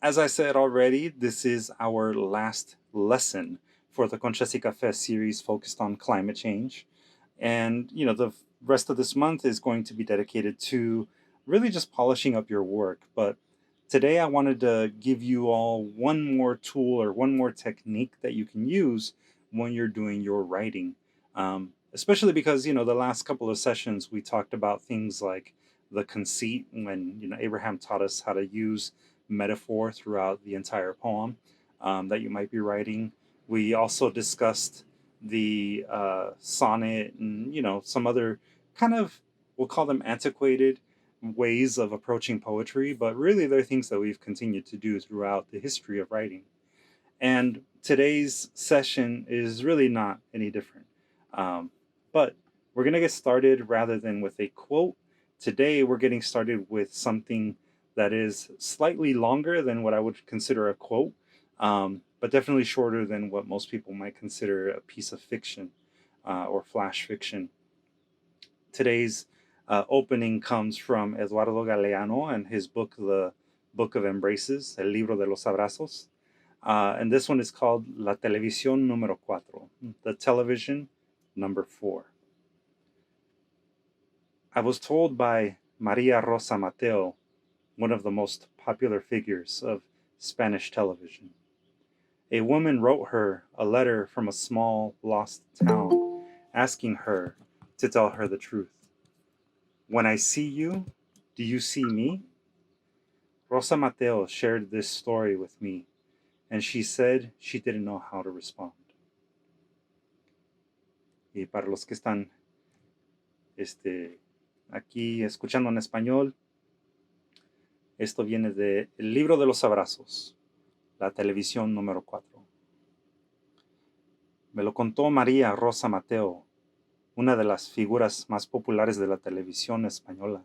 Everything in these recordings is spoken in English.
as I said already, this is our last lesson for the Conchas y Café series focused on climate change. And, the rest of this month is going to be dedicated to really just polishing up your work. But today I wanted to give you all one more tool or one more technique that you can use when you're doing your writing. Especially because, the last couple of sessions we talked about things like the conceit when, Abraham taught us how to use metaphor throughout the entire poem that you might be writing. We also discussed the sonnet and some other kind of, we'll call them antiquated ways of approaching poetry, but really they're things that we've continued to do throughout the history of writing. And today's session is really not any different. But we're going to get started rather than with a quote. Today we're getting started with something that is slightly longer than what I would consider a quote, but definitely shorter than what most people might consider a piece of fiction or flash fiction. Today's opening comes from Eduardo Galeano and his book, The Book of Embraces, El Libro de los Abrazos. And this one is called La Televisión Número 4, the television number 4. I was told by Maria Rosa Mateo, one of the most popular figures of Spanish television. A woman wrote her a letter from a small, lost town, asking her to tell her the truth. When I see you, do you see me? Rosa Mateo shared this story with me, and she said she didn't know how to respond. Y para los que están aquí escuchando en español, esto viene de El Libro de los Abrazos, la televisión número 4. Me lo contó María Rosa Mateo, una de las figuras más populares de la televisión española.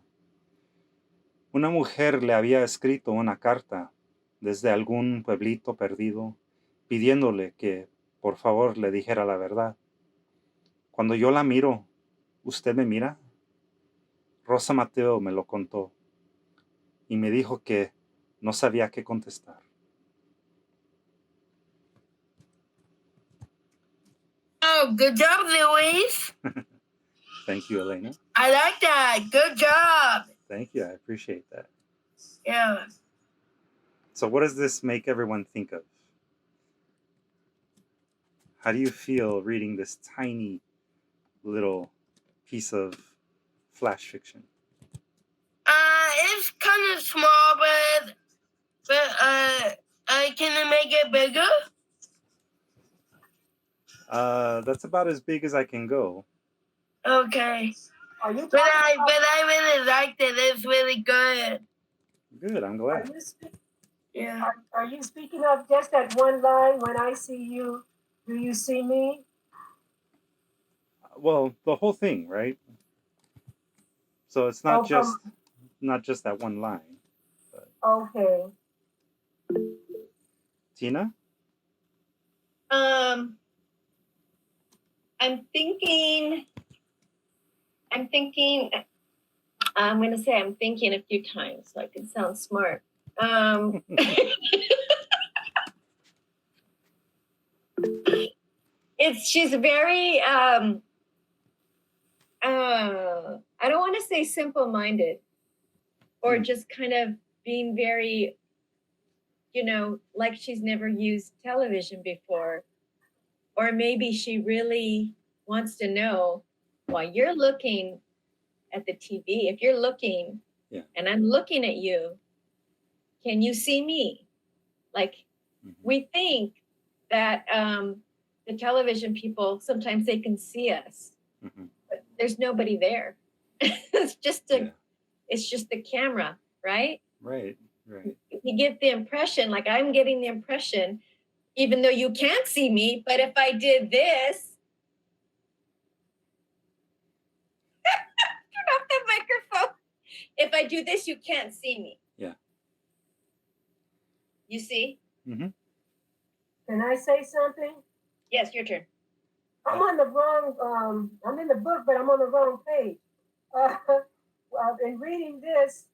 Una mujer le había escrito una carta desde algún pueblito perdido, pidiéndole que por favor le dijera la verdad. Cuando yo la miro, ¿usted me mira? Rosa Mateo me lo contó y me dijo que no sabía qué contestar. Oh, good job, Luis. Thank you, Elena. I like that. Good job. Thank you. I appreciate that. Yeah. So what does this make everyone think of? How do you feel reading this tiny little piece of flash fiction? It's kind of small, but can I make it bigger? That's about as big as I can go. Okay. But I really liked it. It's really good. Good, I'm glad. Are you speaking of just that one line, when I see you, do you see me? Well, the whole thing, right? So it's not just that one line. But. Okay. Tina? I'm thinking I'm going to say I'm thinking a few times so I can sound smart. She's very, I don't want to say simple-minded or just kind of being very, like she's never used television before. Or maybe she really wants to know, while you're looking at the TV, if you're looking and I'm looking at you, can you see me? Like, we think that the television people, sometimes they can see us, but there's nobody there. It's just the camera, right? Right. You get the impression, like I'm getting the impression, even though you can't see me, but if I did this, turn off the microphone. If I do this, you can't see me. Yeah. You see? Mm-hmm. Can I say something? Yes, your turn. I'm on the wrong, I'm in the book, but I'm on the wrong page. In reading this,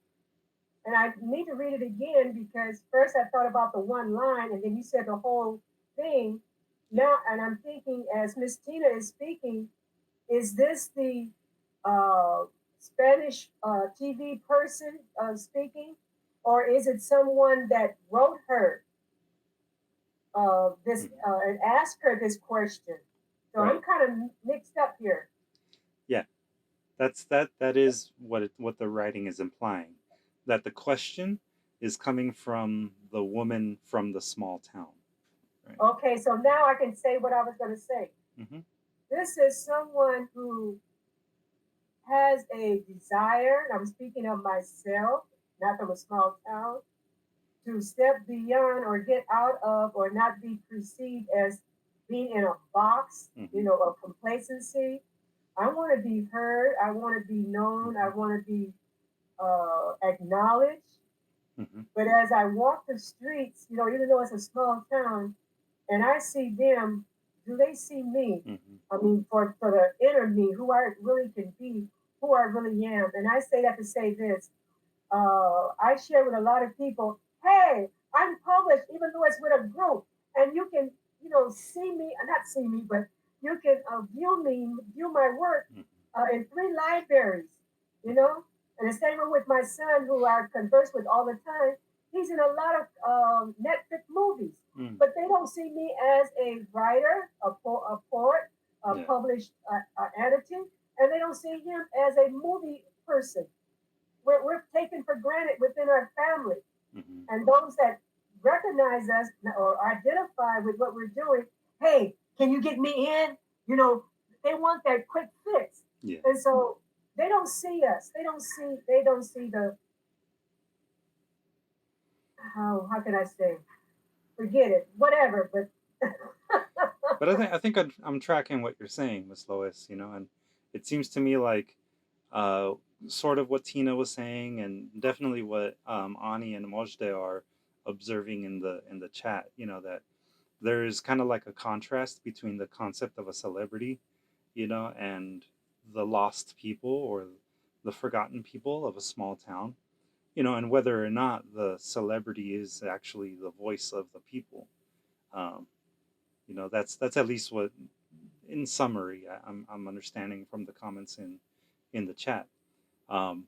And I need to read it again because first I thought about the one line and then you said the whole thing. Now, and I'm thinking as Miss Tina is speaking, is this the uh, Spanish TV person speaking, or is it someone that wrote her this and asked her this question? So Right. I'm kind of mixed up here. Yeah, that is what the writing is implying, that the question is coming from the woman from the small town. Right. Okay, so now I can say what I was going to say. Mm-hmm. This is someone who has a desire, and I'm speaking of myself, not from a small town, to step beyond or get out of or not be perceived as being in a box, of complacency. I want to be heard. I want to be known. I want to be acknowledged. Mm-hmm. But as I walk the streets, even though it's a small town, and I see them, do they see me? Mm-hmm. I mean, for the inner me, who I really can be, who I really am. And I say that to say this. I share with a lot of people, hey, I'm published, even though it's with a group. And you can, see me, not see me, but you can view my work in 3 libraries, And the same way with my son, who I converse with all the time. He's in a lot of Netflix movies, but they don't see me as a writer, a poet, a published entity, and they don't see him as a movie person. We're taken for granted within our family. And those that recognize us or identify with what we're doing, hey, can you get me in? They want that quick fix. Yeah. And so they don't see us. They don't see the how can I say? Forget it. Whatever, but But I think I'm tracking what you're saying, Miss Lois, and it seems to me like sort of what Tina was saying, and definitely what Ani and Mojde are observing in the chat. That there's kind of like a contrast between the concept of a celebrity, and the lost people or the forgotten people of a small town, and whether or not the celebrity is actually the voice of the people. Um, that's at least what, in summary, I'm understanding from the comments in the chat. Um,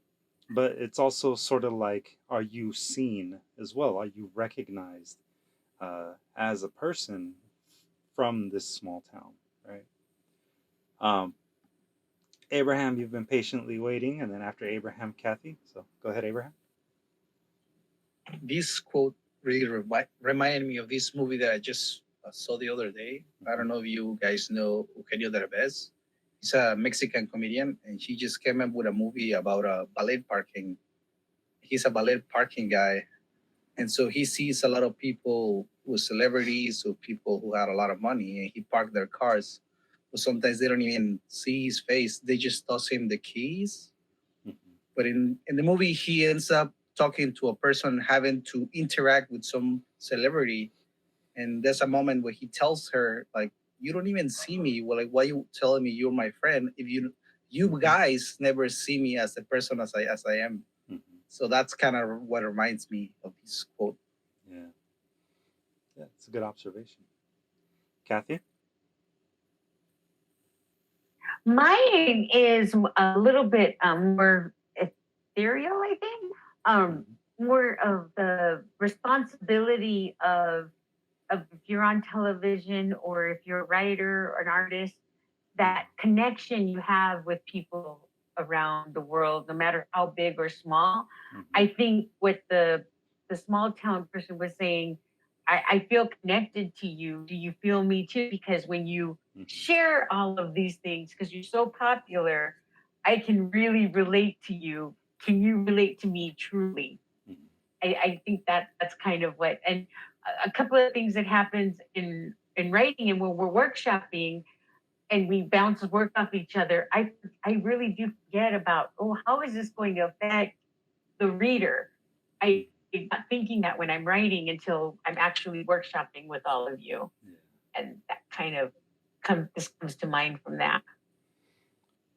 but it's also sort of like, are you seen as well? Are you recognized as a person from this small town, right? Um, Abraham, you've been patiently waiting, and then after Abraham, Kathy. So go ahead, Abraham. This quote really reminded me of this movie that I just saw the other day. I don't know if you guys know Eugenio Derbez. He's a Mexican comedian, and he just came up with a movie about a ballet parking. He's a ballet parking guy, and so he sees a lot of people who are celebrities or people who had a lot of money, and he parked their cars. But sometimes they don't even see his face; they just toss him the keys. But in the movie, he ends up talking to a person having to interact with some celebrity, and there's a moment where he tells her, like, you don't even see me. Well, like, why you telling me you're my friend if you guys never see me as the person as I am? So that's kind of what reminds me of this quote. Yeah, it's a good observation. Kathy? Mine is a little bit more ethereal, I think. More of the responsibility of if you're on television or if you're a writer or an artist, that connection you have with people around the world, no matter how big or small. I think what the small town person was saying, I feel connected to you. Do you feel me too? Because when you share all of these things, because you're so popular, I can really relate to you. Can you relate to me truly? I think that's kind of what, and a couple of things that happens in writing and when we're workshopping and we bounce work off each other, I really do forget about, how is this going to affect the reader? I'm not thinking that when I'm writing until I'm actually workshopping with all of you. And that kind of comes to mind from that.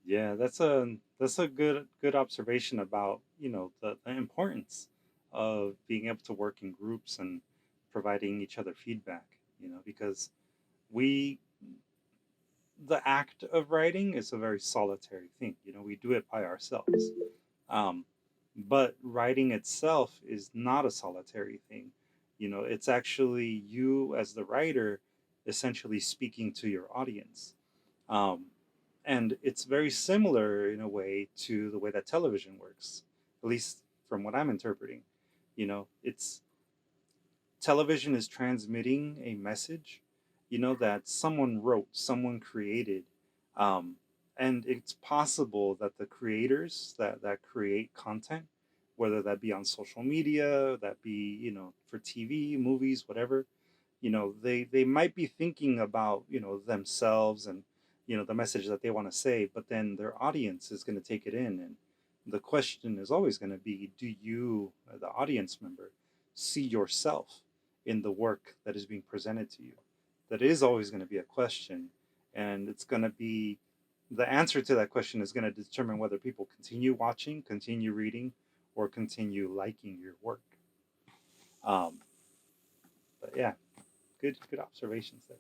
Yeah, that's a good observation about the importance of being able to work in groups and providing each other feedback, because we the act of writing is a very solitary thing. We do it by ourselves. Um, but writing itself is not a solitary thing. It's actually you as the writer essentially speaking to your audience. Um, and it's very similar in a way to the way that television works, at least from what I'm interpreting. It's television is transmitting a message, that someone wrote, someone created. Um, and it's possible that the creators that create content, whether that be on social media, that be, for TV, movies, whatever, they might be thinking about, themselves and, the message that they want to say, but then their audience is going to take it in. And the question is always going to be, do you, the audience member, see yourself in the work that is being presented to you? That is always going to be a question. And it's going to be, the answer to that question is going to determine whether people continue watching, continue reading, or continue liking your work. Um, but yeah, good observations there.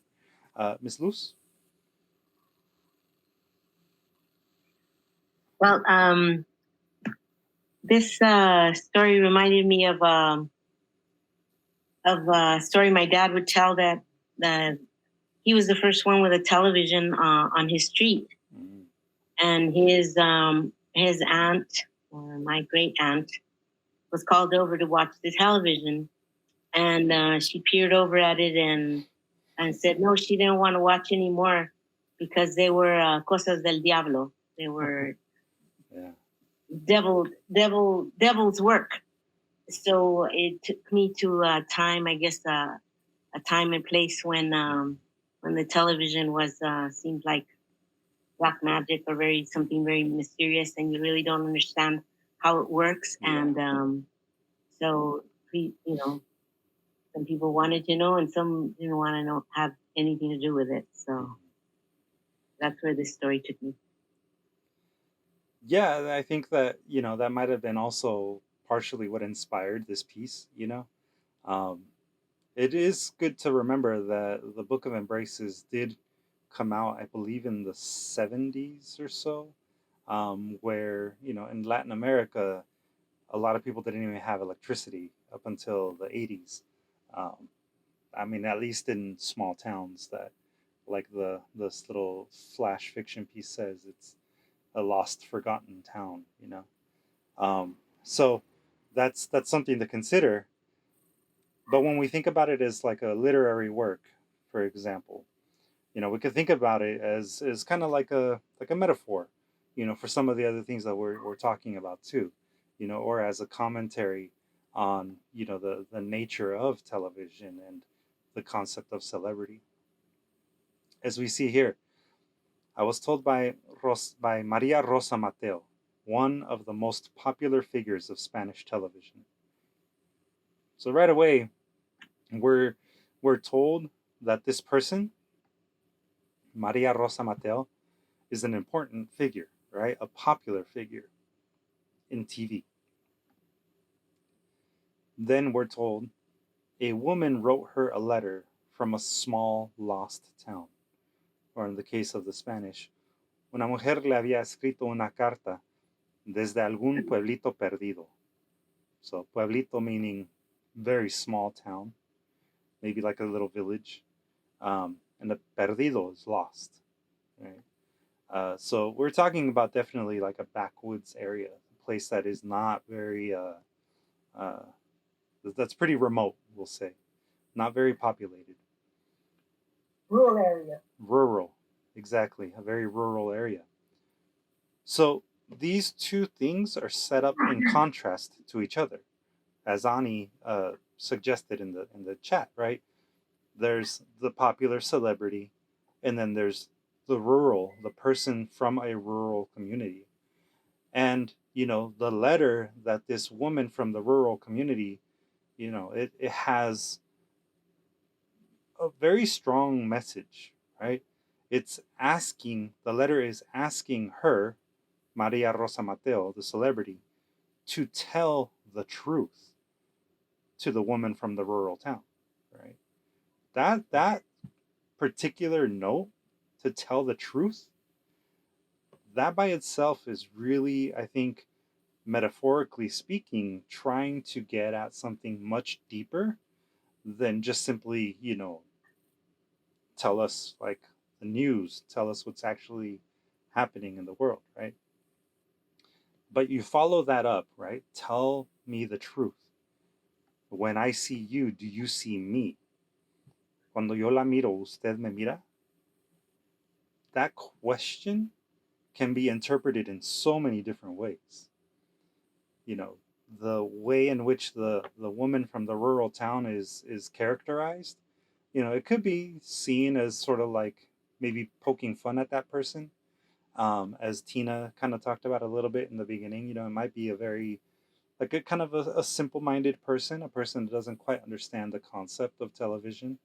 Miss Luz? Well, this story reminded me of a story my dad would tell that he was the first one with a television on his street, and his aunt, or my great aunt, was called over to watch the television, and she peered over at it and said no, she didn't want to watch anymore because they were cosas del diablo. They were Yeah. devil's work. So it took me to a time, I guess, a time and place when the television was seemed like black magic or something very mysterious, and you really don't understand how it works. Yeah. And so some people wanted to know, and some didn't want to know, have anything to do with it. So that's where this story took me. Yeah, I think that, that might have been also partially what inspired this piece, Um, it is good to remember that the Book of Embraces did come out, I believe, in the 70s or so, where, in Latin America, a lot of people didn't even have electricity up until the 80s. Um, I mean, at least in small towns that, like this little flash fiction piece says, it's a lost, forgotten town. So that's something to consider. But when we think about it as like a literary work, for example, we could think about it as kind of like a metaphor, for some of the other things that we're talking about too, or as a commentary on, the nature of television and the concept of celebrity. As we see here, I was told by Maria Rosa Mateo, one of the most popular figures of Spanish television. So right away, we're told that this person, Maria Rosa Mateo, is an important figure, right? A popular figure in TV. Then we're told a woman wrote her a letter from a small lost town, or in the case of the Spanish, una mujer le había escrito una carta desde algún pueblito perdido. So pueblito meaning very small town, maybe like a little village, and the perdido is lost, right? So we're talking about definitely like a backwoods area, a place that is not very, uh, that's pretty remote, we'll say, not very populated. Rural area. Rural, exactly, a very rural area. So these two things are set up in contrast to each other, as Ani suggested in the chat, right? There's the popular celebrity, and then there's the person from a rural community. And, the letter that this woman from the rural community, it has a very strong message, right? The letter is asking her, Maria Rosa Mateo, the celebrity, to tell the truth, to the woman from the rural town, right? That particular note, to tell the truth, that by itself is really, I think, metaphorically speaking, trying to get at something much deeper than just simply, tell us like the news, tell us what's actually happening in the world, right? But you follow that up, right? Tell me the truth. When I see you, do you see me? Cuando yo la miro, usted me mira? That question can be interpreted in so many different ways. The way in which the woman from the rural town is characterized, it could be seen as sort of like maybe poking fun at that person. As Tina kind of talked about a little bit in the beginning, it might be a very like a kind of a simple-minded person, a person that doesn't quite understand the concept of television.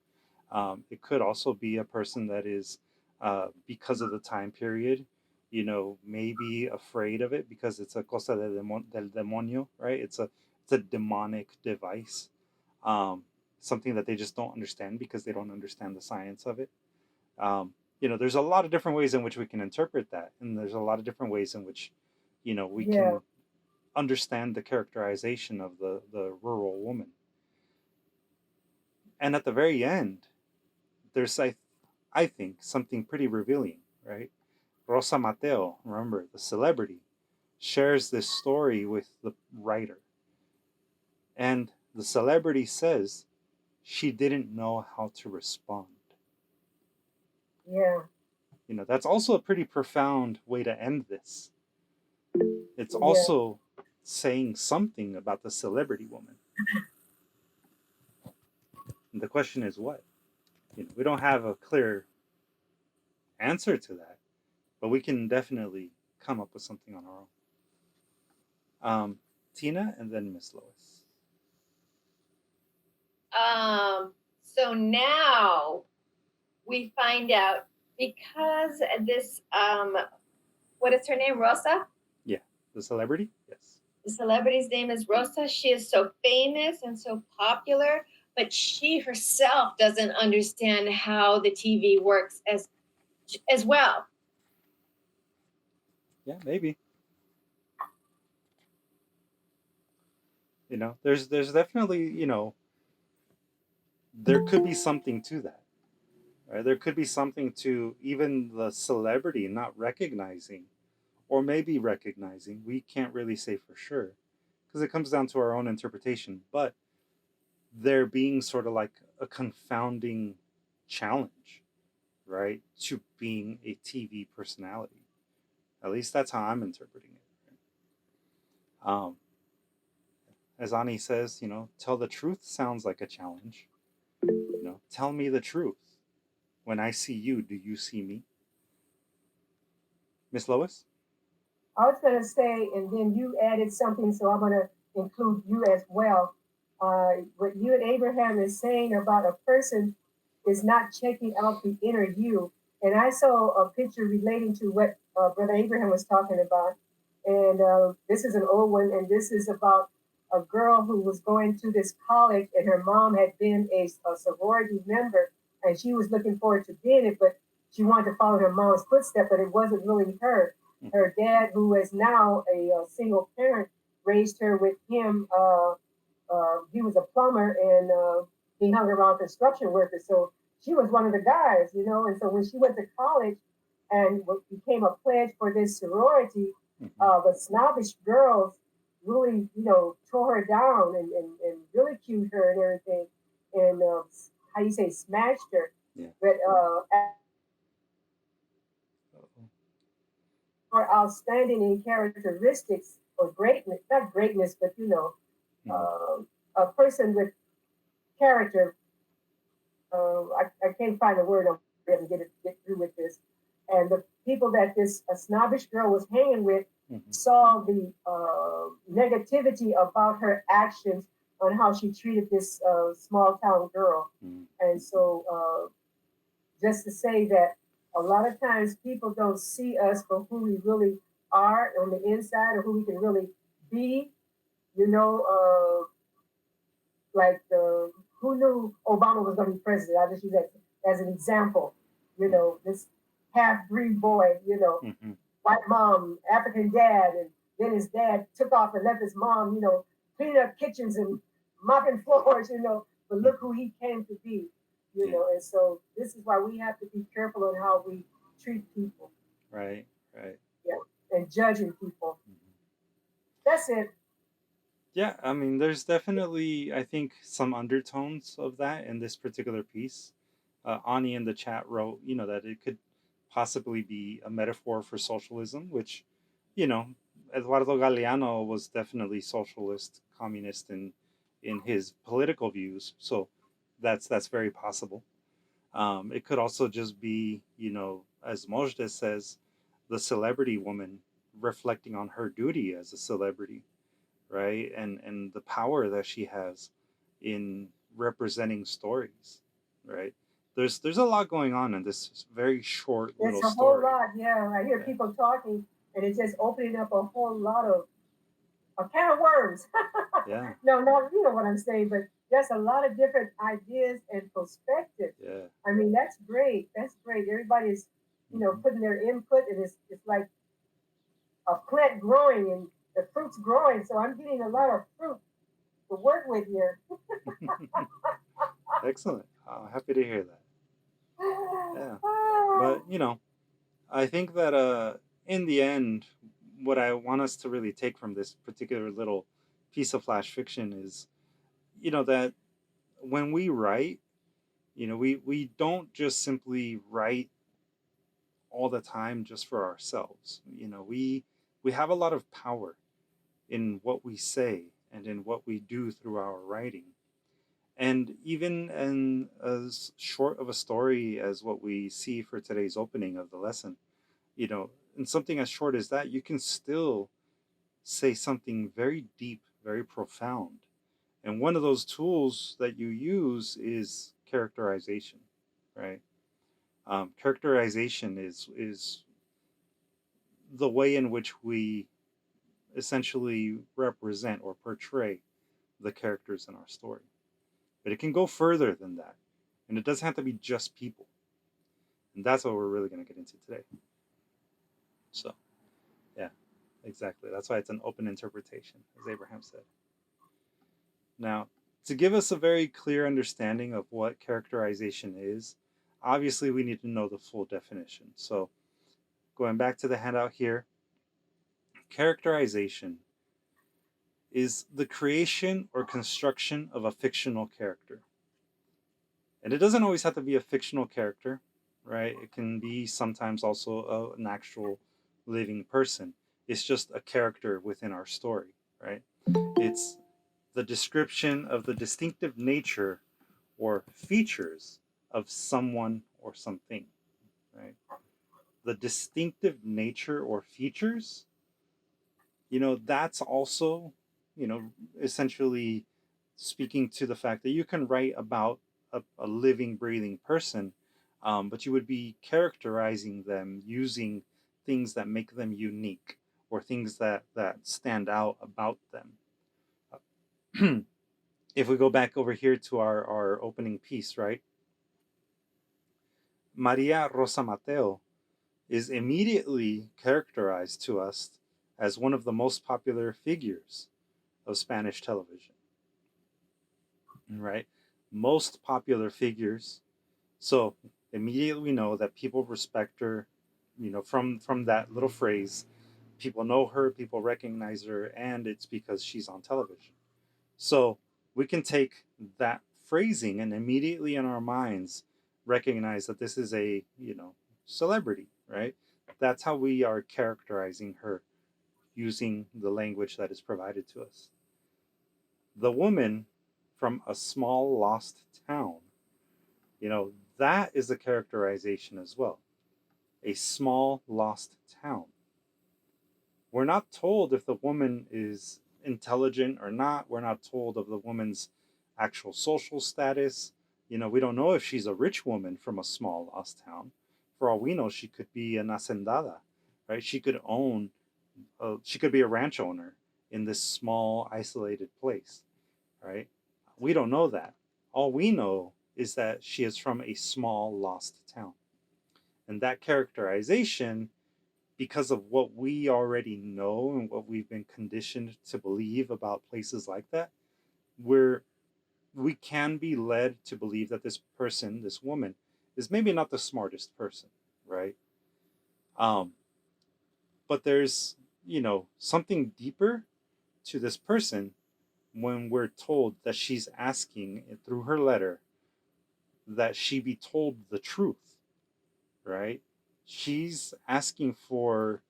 It could also be a person that is, because of the time period, maybe afraid of it because it's a cosa del demonio, right? It's a demonic device, something that they just don't understand because they don't understand the science of it. There's a lot of different ways in which we can interpret that, and there's a lot of different ways in which, we Yeah. can understand the characterization of the rural woman. And at the very end, there's I think something pretty revealing, right? Rosa Mateo, remember the celebrity, shares this story with the writer, and the celebrity says she didn't know how to respond. Yeah. That's also a pretty profound way to end this. It's Yeah. also saying something about the celebrity woman. And the question is what? We don't have a clear answer to that, but we can definitely come up with something on our own. Tina and then Miss Lois. So now we find out because this what is her name? Rosa? Yeah, the celebrity? Yes. The celebrity's name is Rosa. She is so famous and so popular, but she herself doesn't understand how the TV works as well. Yeah, maybe. There's definitely, there could be something to that. Right? There could be something to even the celebrity not recognizing, or maybe recognizing. We can't really say for sure because it comes down to our own interpretation. But there being sort of like a confounding challenge, right, to being a TV personality. At least that's how I'm interpreting it. Right? As Ani says, tell the truth sounds like a challenge. Tell me the truth. When I see you, do you see me? Miss Lois? I was going to say, and then you added something, so I'm going to include you as well. What you and Abraham is saying about a person is not checking out the inner you. And I saw a picture relating to what Brother Abraham was talking about. And this is an old one, and this is about a girl who was going to this college, and her mom had been a sorority member, and she was looking forward to being it, but she wanted to follow her mom's footsteps, but it wasn't really her. Her dad, who is now a single parent, raised her with him. He was a plumber, and he hung around construction workers. So she was one of the guys, And so when she went to college and became a pledge for this sorority, the snobbish girls really, tore her down and ridiculed her and everything, and how you say, smashed her. Yeah. But are outstanding in characteristics or greatness, not greatness, but a person with character. I can't find a word. I'm going to get through with this. And the people that this snobbish girl was hanging with saw the negativity about her actions on how she treated this small town girl. And so just to say that a lot of times people don't see us for who we really are on the inside or who we can really be. like who knew Obama was going to be president? I'll just use that as an example. You know, this half-breed boy, you know, Hmm. white mom, African dad, and then his dad took off and left his mom, you know, cleaning up kitchens and mopping floors, you know. But look who he came to be, you Yeah. know. And so this is why we have to be careful on how we treat people, Right. Right. yeah, and judging people. Mhm. That's it. Yeah, I mean, there's definitely, I think, some undertones of that in this particular piece. Ani in the chat wrote, that it could possibly be a metaphor for socialism, which, you know, Eduardo Galeano was definitely socialist, communist in his political views. So that's very possible. It could also just be, as Mojde says, the celebrity woman reflecting on her duty as a celebrity, right? And the power that she has in representing stories, right? There's a lot going on in this very short little It's a whole story. lot. Yeah, I hear Yeah. people talking, and it's just opening up a whole lot of a can of worms. Yeah. No, you know what I'm saying, but there's a lot of different ideas and perspectives. Yeah. I mean, that's great. That's great. Everybody's, you know, Mhm. putting their input, and it's like a plant growing and the fruit's growing. So I'm getting a lot of fruit to work with here. Excellent. Happy to hear that. Yeah. But I think that in the end, what I want us to really take from this particular little piece of flash fiction is, that when we write, we don't just simply write all the time just for ourselves. We have a lot of power in what we say and in what we do through our writing. And even in as short of a story as what we see for today's opening of the lesson, in something as short as that, you can still say something very deep, very profound. And one of those tools that you use is characterization, right? Characterization is the way in which we essentially represent or portray the characters in our story. But it can go further than that. And it doesn't have to be just people. And that's what we're really going to get into today. So, yeah, exactly. That's why it's an open interpretation, as Abraham said. Now, to give us a very clear understanding of what characterization is, obviously we need to know the full definition. So, going back to the handout here, characterization is the creation or construction of a fictional character. And it doesn't always have to be a fictional character, right? It can be sometimes also an actual living person. It's just a character within our story, right? It's the description of the distinctive nature or features of someone or something, right? The distinctive nature or features, that's also, essentially speaking to the fact that you can write about a living, breathing person, but you would be characterizing them using things that make them unique or things that stand out about them. If we go back over here to our opening piece, right? Maria Rosa Mateo is immediately characterized to us as one of the most popular figures of Spanish television, right? Most popular figures. So immediately we know that people respect her, from that little phrase. People know her, people recognize her, and it's because she's on television. So we can take that phrasing and immediately in our minds recognize that this is a, celebrity, right? That's how we are characterizing her using the language that is provided to us. The woman from a small lost town, that is a characterization as well. A small lost town. We're not told if the woman is intelligent or not. We're not told of the woman's actual social status. We don't know if she's a rich woman from a small lost town. For all we know, she could be an hacendada, right? She could be a ranch owner in this small, isolated place, right? We don't know that. All we know is that she is from a small lost town. And that characterization, because of what we already know and what we've been conditioned to believe about places like that, we can be led to believe that this person, this woman, is maybe not the smartest person, right? Um, but there's, something deeper to this person when we're told that she's asking through her letter that she be told the truth, right? She's asking for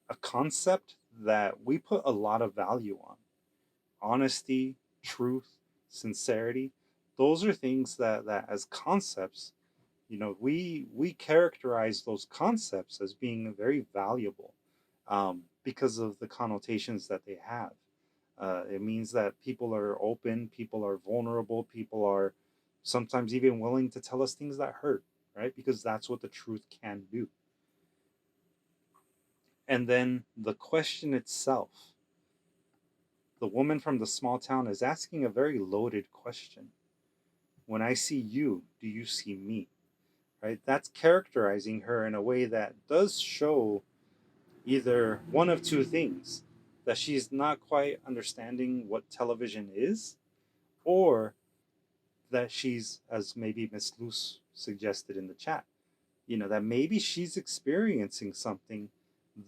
a concept that we put a lot of value on: honesty, truth, sincerity. Those are things that as concepts, we characterize those concepts as being very valuable, because of the connotations that they have. It means that people are open, people are vulnerable, people are sometimes even willing to tell us things that hurt, right? Because that's what the truth can do. And then the question itself, the woman from the small town is asking a very loaded question. When I see you, do you see me? Right? That's characterizing her in a way that does show either one of two things: that she's not quite understanding what television is, or that she's, as maybe Miss Luz suggested in the chat, that maybe she's experiencing something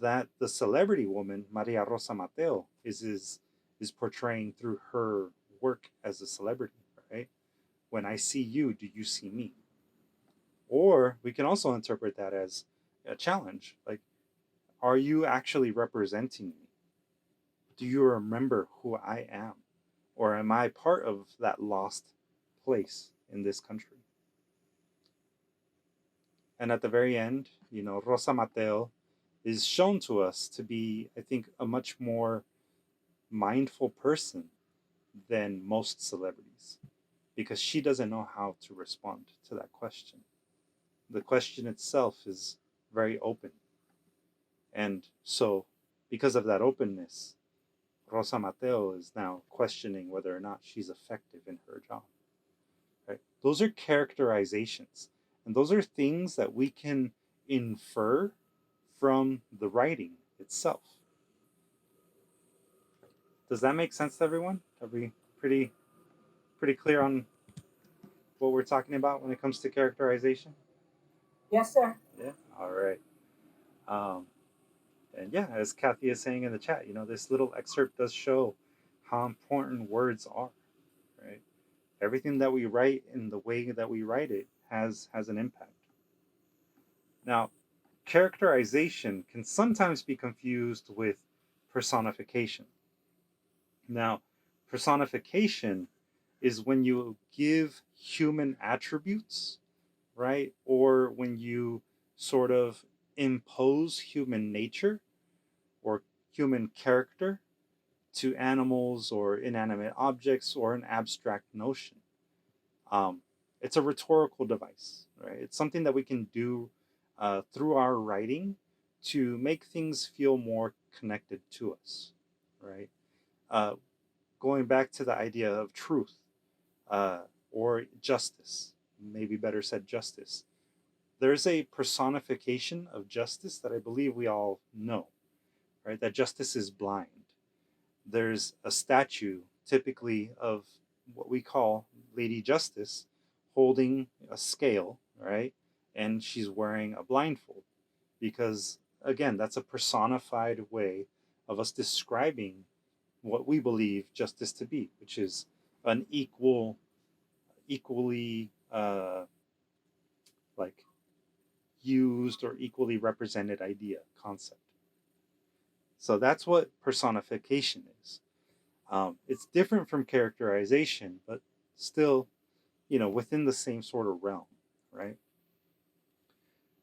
that the celebrity woman, Maria Rosa Mateo, is portraying through her work as a celebrity, right? When I see you, do you see me? Or we can also interpret that as a challenge. Like, are you actually representing me? Do you remember who I am? Or am I part of that lost place in this country? And at the very end, Rosa Mateo is shown to us to be, I think, a much more mindful person than most celebrities, because she doesn't know how to respond to that question. The question itself is very open. And so, because of that openness, Rosa Mateo is now questioning whether or not she's effective in her job. Right? Those are characterizations, and those are things that we can infer from the writing itself. Does that make sense to everyone? Are we pretty clear on what we're talking about when it comes to characterization? Yes, sir. Yeah. All right. And yeah, as Kathy is saying in the chat, this little excerpt does show how important words are. Right. Everything that we write and the way that we write it has an impact. Now, characterization can sometimes be confused with personification. Now, personification is when you give human attributes, right? Or when you sort of impose human nature or human character to animals or inanimate objects or an abstract notion. It's a rhetorical device, right? It's something that we can do through our writing to make things feel more connected to us, right? Uh, Going back to the idea of truth, or justice, maybe better said justice. There's a personification of justice that I believe we all know, right? That justice is blind. There's a statue, typically of what we call Lady Justice, holding a scale, right? And she's wearing a blindfold, because, again, that's a personified way of us describing what we believe justice to be, which is an equally like used or equally represented idea, concept. So that's what personification is. It's different from characterization, but still, within the same sort of realm, right?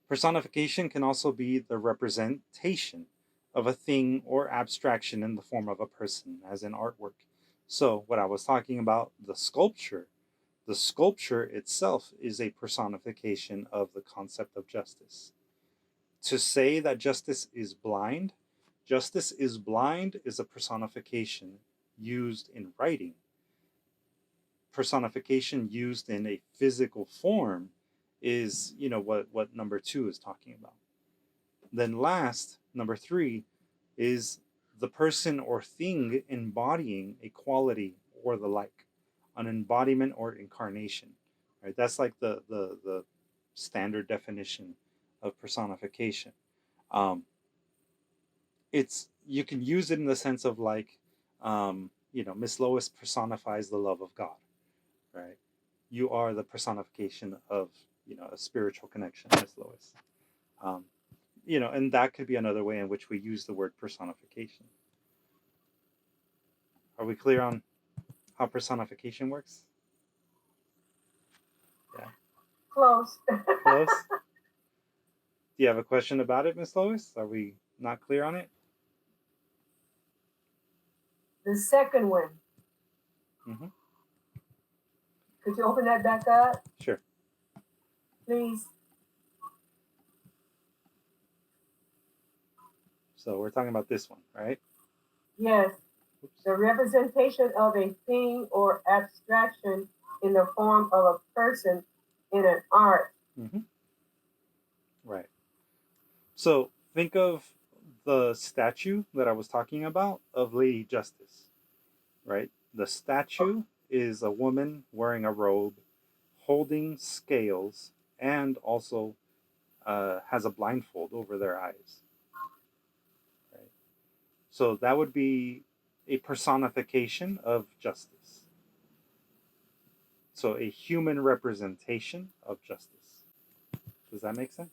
Personification can also be the representation of a thing or abstraction in the form of a person, as in artwork. So, what I was talking about, the sculpture itself is a personification of the concept of justice. To say that justice is blind is a personification used in writing. personification used in a physical form is, what number 2 is talking about. Then last, number 3 is the person or thing embodying a quality or the like, an embodiment or incarnation. Right? That's like the standard definition of personification. It's, you can use it in the sense of like, Miss Lois personifies the love of God, right? You are the personification of, a spiritual connection, Miss Lois. And that could be another way in which we use the word personification. Are we clear on how personification works? Yeah. Close. Close? Do you have a question about it, Miss Lois? Are we not clear on it? The second one. Mm-hmm. Could you open that back up, Sure. please? So we're talking about this one, right? Yes. Oops. The representation of a thing or abstraction in the form of a person in an art. Mm-hmm. Right. So think of the statue that I was talking about of Lady Justice, right? The statue is a woman wearing a robe, holding scales, and also has a blindfold over their eyes. Right? So that would be a personification of justice. So a human representation of justice. Does that make sense?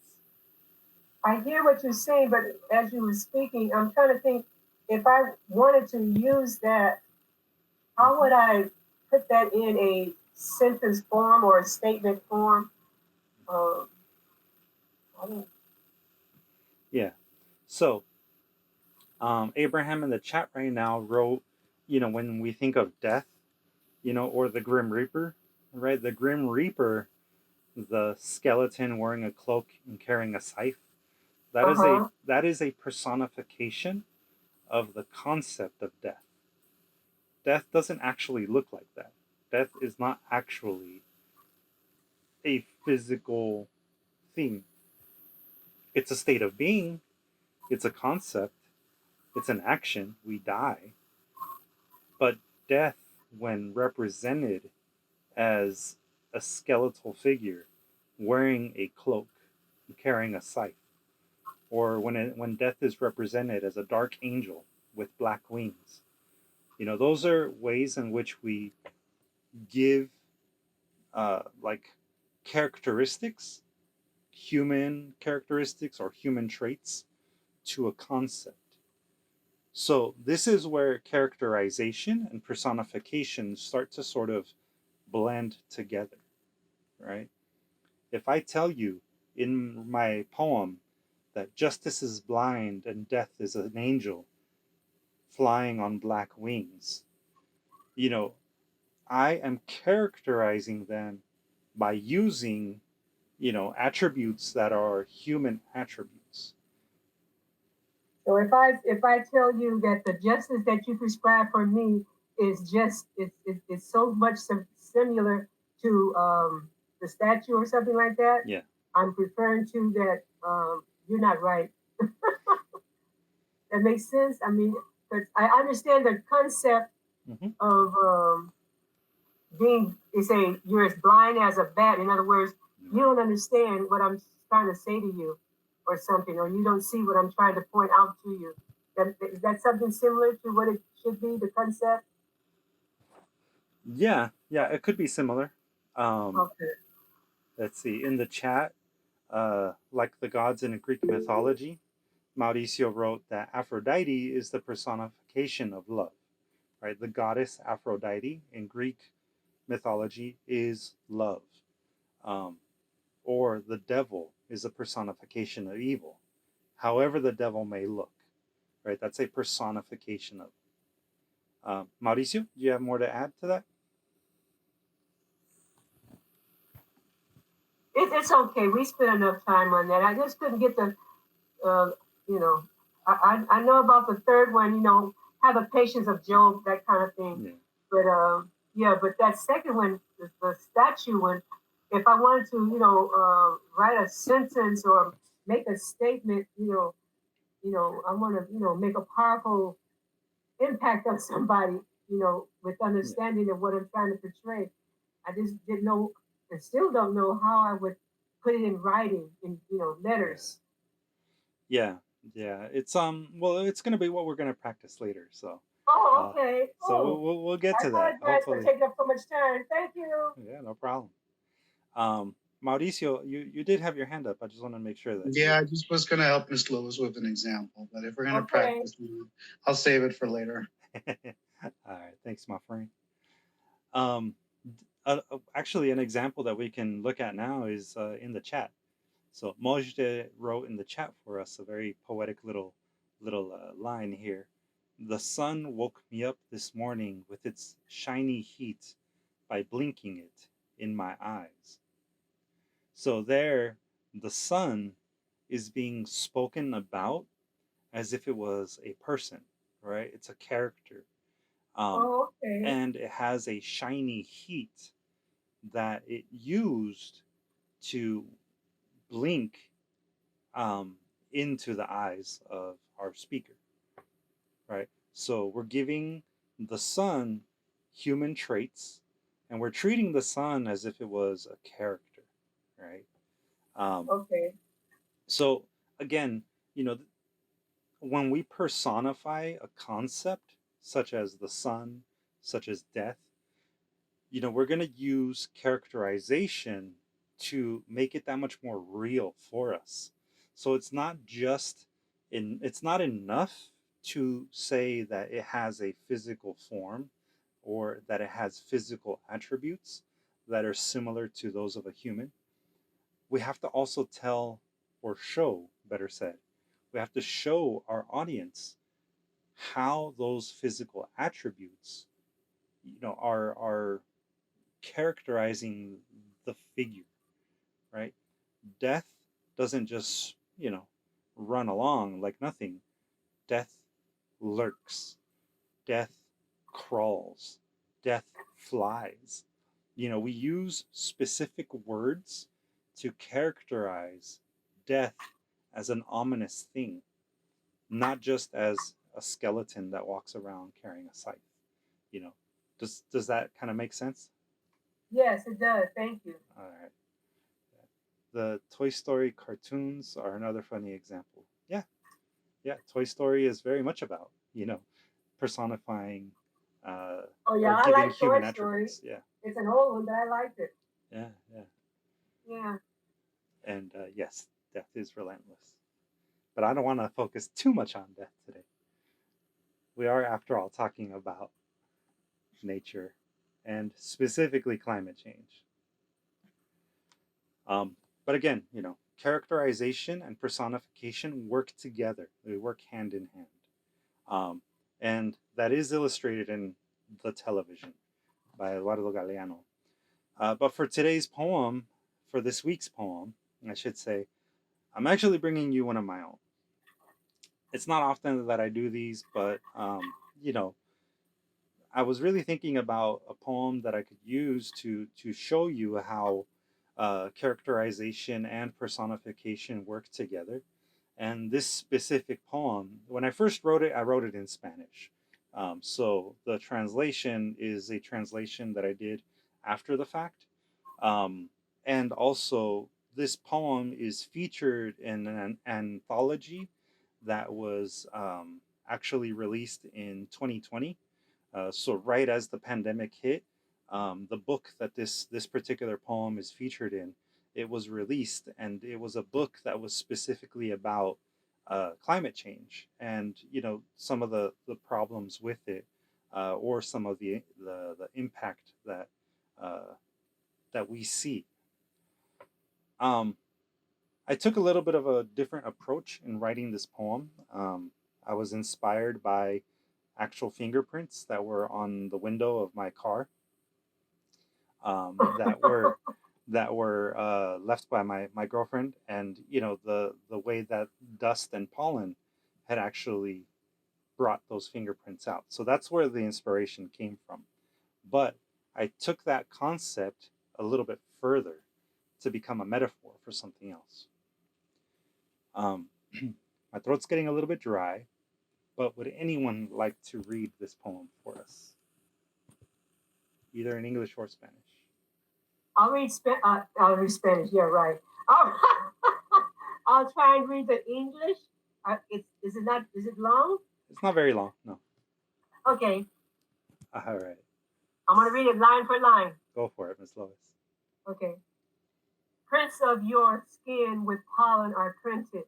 I hear what you're saying, but as you were speaking, I'm trying to think, if I wanted to use that, how would I put that in a sentence form or a statement form? I don't, Yeah. So Abraham in the chat right now wrote, when we think of death, or the Grim Reaper, right? The Grim Reaper, the skeleton wearing a cloak and carrying a scythe, that is a personification of the concept of death. Death doesn't actually look like that. Death is not actually a physical thing. It's a state of being, it's a concept, it's an action. We die. But death, when represented as a skeletal figure wearing a cloak and carrying a scythe, or when death is represented as a dark angel with black wings, those are ways in which we give like characteristics, human characteristics or human traits to a concept. So this is where characterization and personification start to sort of blend together, right? If I tell you in my poem that justice is blind and death is an angel flying on black wings, I am characterizing them by using, attributes that are human attributes. so if I tell you that the justice that you prescribe for me is just it's so much similar to the statue or something like that, Yeah. I'm referring to that you're not right. That makes sense. I mean, because I understand the concept of being, you're as blind as a bat. In other words, you don't understand what I'm trying to say to you or something, or you don't see what I'm trying to point out to you. Is that something similar to what it should be, the concept? Yeah, it could be similar. Okay. Let's see, in the chat, like the gods in Greek mythology, Mauricio wrote that Aphrodite is the personification of love, right? The goddess Aphrodite in Greek mythology is love. Or the devil is a personification of evil, however the devil may look, right? That's a personification of. Mauricio, do you have more to add to that? It's okay. We spent enough time on that. I just couldn't get the, I know about the third one, have the patience of Job, that kind of thing. Yeah. But Yeah, but that second one, the statue one, if I wanted to, write a sentence or make a statement, I want to, make a powerful impact on somebody, with understanding of what I'm trying to portray. I just didn't know, and still don't know how I would put it in writing, in letters. Yeah, yeah. It's well, it's gonna be what we're gonna practice later. So, Oh, okay. so Oh, we'll get I to that. apologize for Hopefully, taking up so much time. Thank you. yeah, no problem. Mauricio, you did have your hand up. I just want to make sure that Yeah, I just was gonna help Miss Lewis with an example, but if we're gonna Okay. practice, I'll save it for later. All right, thanks, my friend. Um, actually, an example that we can look at now is in the chat. So Mojde wrote in the chat for us a very poetic little line here. The sun woke me up this morning with its shiny heat by blinking it in my eyes. So there, the sun is being spoken about as if it was a person, right? It's a character. Oh, okay. And it has a shiny heat that it used to blink into the eyes of our speaker, right? So we're giving the sun human traits, and we're treating the sun as if it was a character, right? Okay. So again, you know, when we personify a concept such as the sun, such as death, we're going to use characterization to make it that much more real for us. So it's not enough to say that it has a physical form or that it has physical attributes that are similar to those of a human. We have to also tell or show, better said, we have to show our audience how those physical attributes, are characterizing the figure, right? Death doesn't just, run along like nothing. Death lurks. Death crawls. Death flies. We use specific words to characterize death as an ominous thing, not just as a skeleton that walks around carrying a scythe. You know, does that kind of make sense? Yes, it does. Thank you. All right. The Toy Story cartoons are another funny example. Yeah, yeah. Toy Story is very much about personifying Oh yeah, or I giving like Toy human Story. attributes. Yeah, It's an old one, but I liked it. yeah, yeah. Yeah. And yes, death is relentless. But I don't want to focus too much on death today. We are, after all, talking about nature and specifically climate change. But again, characterization and personification work together. They work hand in hand. And that is illustrated in The Television by Eduardo Galeano. But for today's poem, for this week's poem, I should say, I'm actually bringing you one of my own. It's not often that I do these, but, I was really thinking about a poem that I could use to show you how characterization and personification work together. And this specific poem, when I first wrote it, I wrote it in Spanish. So the translation is a translation that I did after the fact. Um, and also, this poem is featured in an anthology that was actually released in 2020. So right as the pandemic hit, the book that this particular poem is featured in, it was released, and it was a book that was specifically about climate change and some of the problems with it, or some of the impact uh, that we see. Um, I took a little bit of a different approach in writing this poem. I was inspired by actual fingerprints that were on the window of my car, that were left by my girlfriend, and the way that dust and pollen had actually brought those fingerprints out. So that's where the inspiration came from. But I took that concept a little bit further to become a metaphor for something else. My throat's getting a little bit dry, but would anyone like to read this poem for us? Either in English or Spanish. I'll read Spanish. Yeah, right. I'll try and read the English. Is it long? It's not very long, no. Okay. All right. I'm going to read it line for line. Go for it, Miss Lois. Okay. Prints of your skin with pollen are printed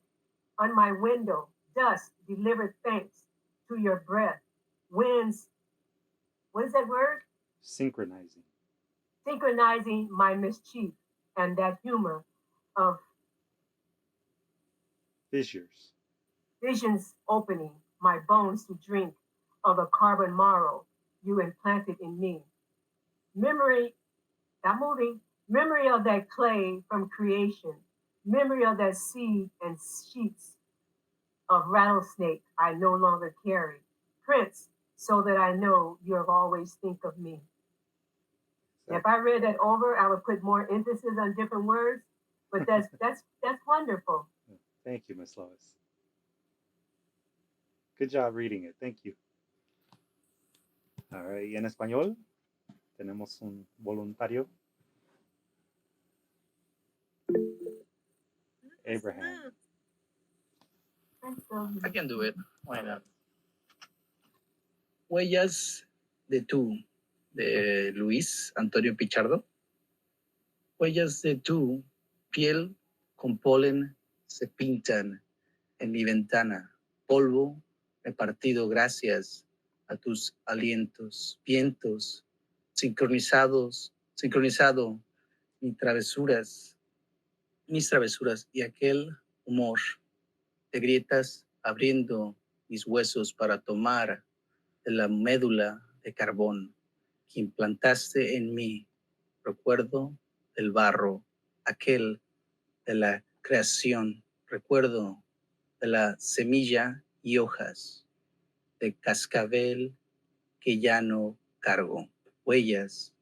on my window. Dust delivered thanks to your breath. Winds, what is that word? Synchronizing. Synchronizing my mischief and that humor of Fissures. visions opening my bones to drink of the carbon marrow you implanted in me. Memory, not moving, memory of that clay from creation, memory of that seed and sheets of rattlesnake I no longer carry. Prince, so that I know you have always think of me. If I read that over, I would put more emphasis on different words, but that's wonderful. Thank you, Miss Lois. Good job reading it. Thank you. All right, y en español tenemos un voluntario. Abraham. I can do it. Why not? Huellas de tú, de Luis Antonio Pichardo. Huellas de tú, piel con polen se pintan en mi ventana. Polvo repartido gracias a tus alientos, vientos sincronizado mis travesuras y aquel humor de grietas abriendo mis huesos para tomar de la médula de carbón que implantaste en mí. Recuerdo del barro, aquel de la creación, recuerdo de la semilla y hojas de cascabel que ya no cargo. Huellas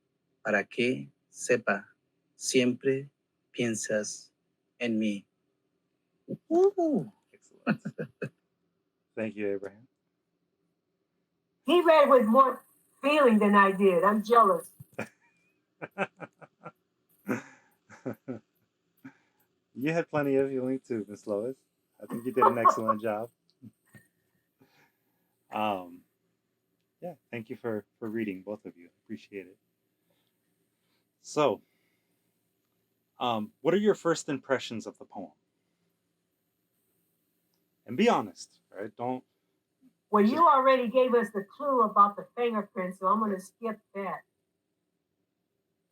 para que sepa, siempre piensas en mí. Excellent. Thank you, Abraham. He read with more feeling than I did. I'm jealous. You had plenty of feeling too, Miss Lois. I think you did an excellent job. Yeah, thank you for reading, both of you. Appreciate it. So, what are your first impressions of the poem? And be honest, right? Don't. Well, you already gave us the clue about the fingerprints, so I'm going to skip that.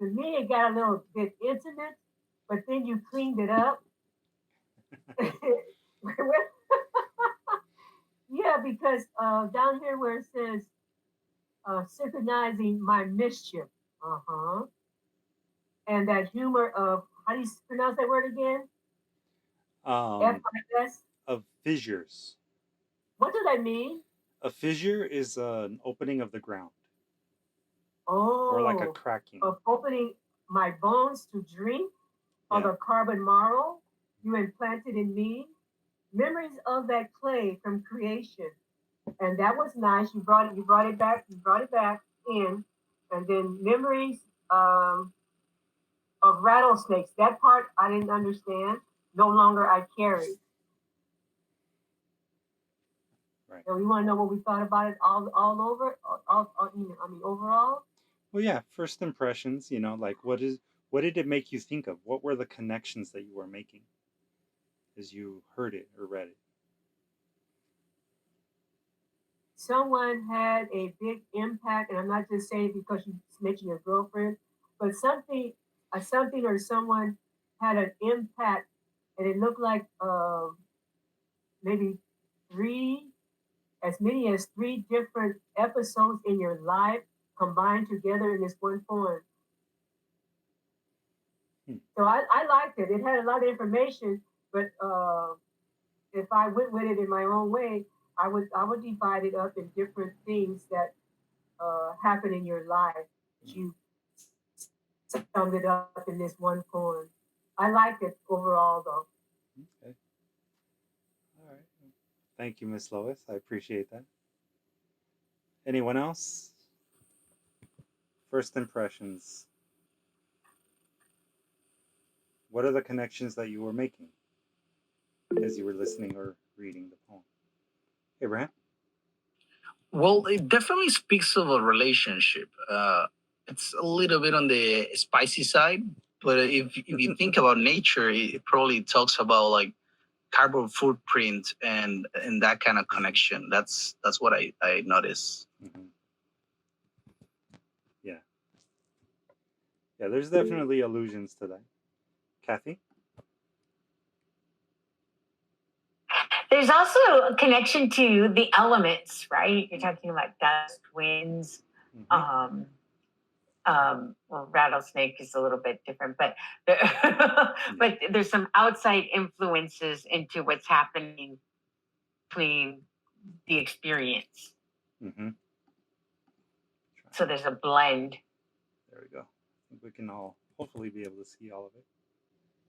To me, it got a little bit intimate, but then you cleaned it up. Yeah, because down here where it says synchronizing my mischief, and that humor of, how do you pronounce that word again? F-I-S? Of fissures. What does that mean? A fissure is an opening of the ground. Oh. Or like a cracking. Of opening my bones to drink of the carbon marrow you implanted in me. Memories of that clay from creation. And that was nice. You brought it back in. And then memories of rattlesnakes. That part I didn't understand. No longer I carry. Right. So you want to know what we thought about it all over? Overall? Well, yeah, first impressions, like what did it make you think of? What were the connections that you were making as you heard it or read it? Someone had a big impact, and I'm not just saying because you mentioned your girlfriend, but something or someone had an impact, and it looked like maybe as many as three different episodes in your life combined together in this one poem. So I liked it. It had a lot of information, but if I went with it in my own way, I would divide it up in different things that happen in your life that you summed it up in this one poem. I like it overall, though. Okay. All right. Thank you, Miss Lois. I appreciate that. Anyone else? First impressions. What are the connections that you were making as you were listening or reading the poem? Abraham? Well, it definitely speaks of a relationship. It's a little bit on the spicy side, but if you think about nature, it probably talks about like carbon footprint and that kind of connection. That's what I notice. Mm-hmm. Yeah. Yeah, there's definitely allusions to that. Kathy? There's also a connection to the elements, right? You're talking about dust, winds, Mm-hmm. well, rattlesnake is a little bit different, but but there's some outside influences into what's happening between the experience. Mm-hmm. So there's a blend. There we go. I think we can all hopefully be able to see all of it.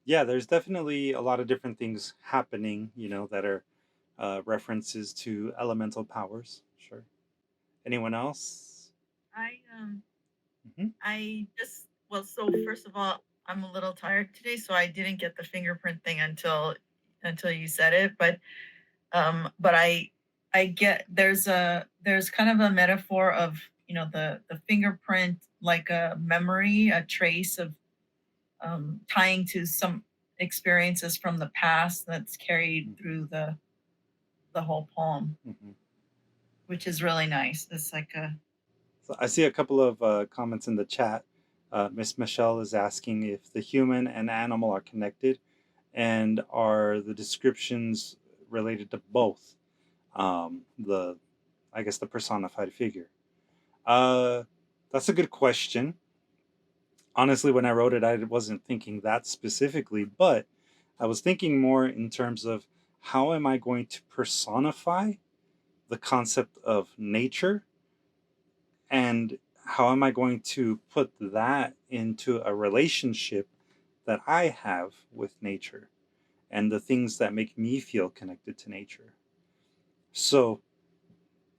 Yeah, there's definitely a lot of different things happening, that are references to elemental powers. Sure. Anyone else? I just so first of all, I'm a little tired today, so I didn't get the fingerprint thing until you said it, but I get there's kind of a metaphor of the fingerprint like a memory, a trace of tying to some experiences from the past that's carried through the whole poem, which is really nice. It's like a So I see a couple of comments in the chat. Miss Michelle is asking if the human and animal are connected, and are the descriptions related to both the personified figure. That's a good question. Honestly, when I wrote it, I wasn't thinking that specifically, but I was thinking more in terms of how am I going to personify the concept of nature, and how am I going to put that into a relationship that I have with nature and the things that make me feel connected to nature. So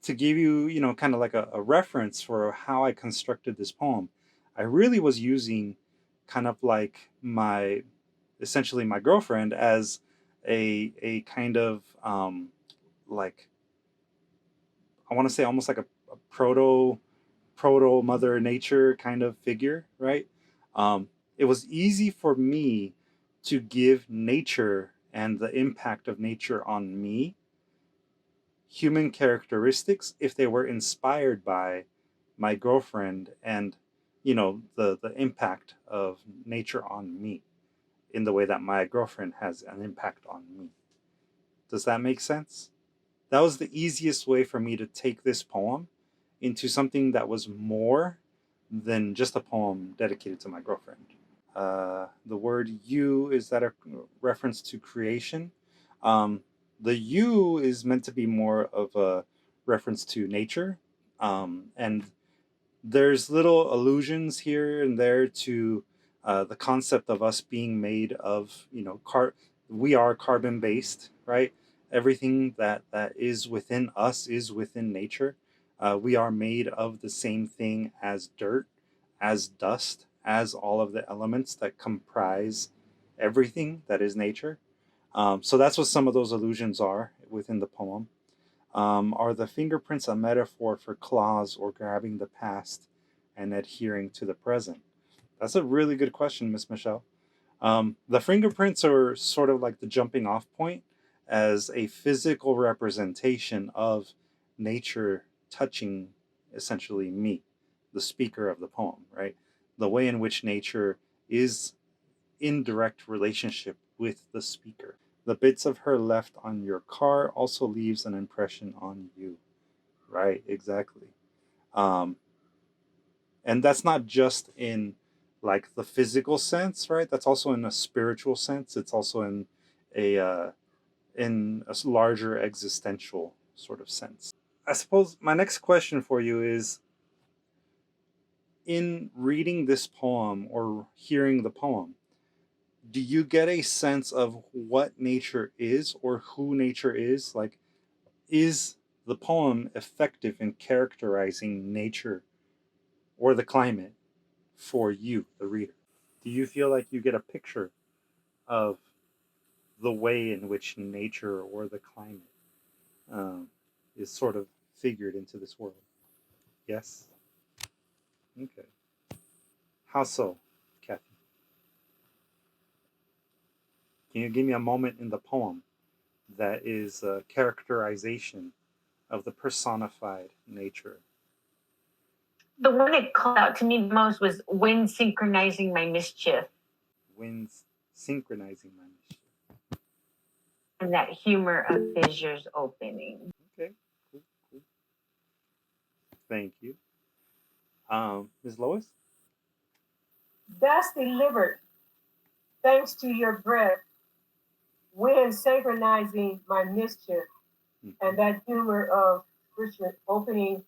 to give you, kind of like a reference for how I constructed this poem, I really was using kind of like essentially my girlfriend as a kind of like, I want to say almost like a proto mother nature kind of figure, right? It was easy for me to give nature and the impact of nature on me human characteristics if they were inspired by my girlfriend and the impact of nature on me in the way that my girlfriend has an impact on me. Does that make sense? That was the easiest way for me to take this poem into something that was more than just a poem dedicated to my girlfriend. The word you, is that a reference to creation? The you is meant to be more of a reference to nature. And there's little allusions here and there to the concept of us being made of, we are carbon based, right? Everything that is within us is within nature. We are made of the same thing as dirt, as dust, as all of the elements that comprise everything that is nature. So that's what some of those allusions are within the poem. Are the fingerprints a metaphor for claws or grabbing the past and adhering to the present? That's a really good question, Miss Michelle. The fingerprints are sort of like the jumping off point as a physical representation of nature touching essentially me, the speaker of the poem, right? The way in which nature is in direct relationship with the speaker. The bits of her left on your car also leaves an impression on you. Right, exactly. And that's not just in like the physical sense, right? That's also in a spiritual sense. It's also in a larger existential sort of sense. I suppose my next question for you is, in reading this poem or hearing the poem, do you get a sense of what nature is or who nature is? Like, is the poem effective in characterizing nature or the climate for you, the reader? Do you feel like you get a picture of the way in which nature or the climate um, is sort of figured into this world? Yes? Okay. How so, Kathy? Can you give me a moment in the poem that is a characterization of the personified nature? The one that called out to me the most was wind synchronizing my mischief, Winds synchronizing my mischief. and that humor of fissures opening. Okay, cool, cool. Thank you. Ms. Lois? Thus delivered, thanks to your breath, wind synchronizing my mischief, and that humor of Richard opening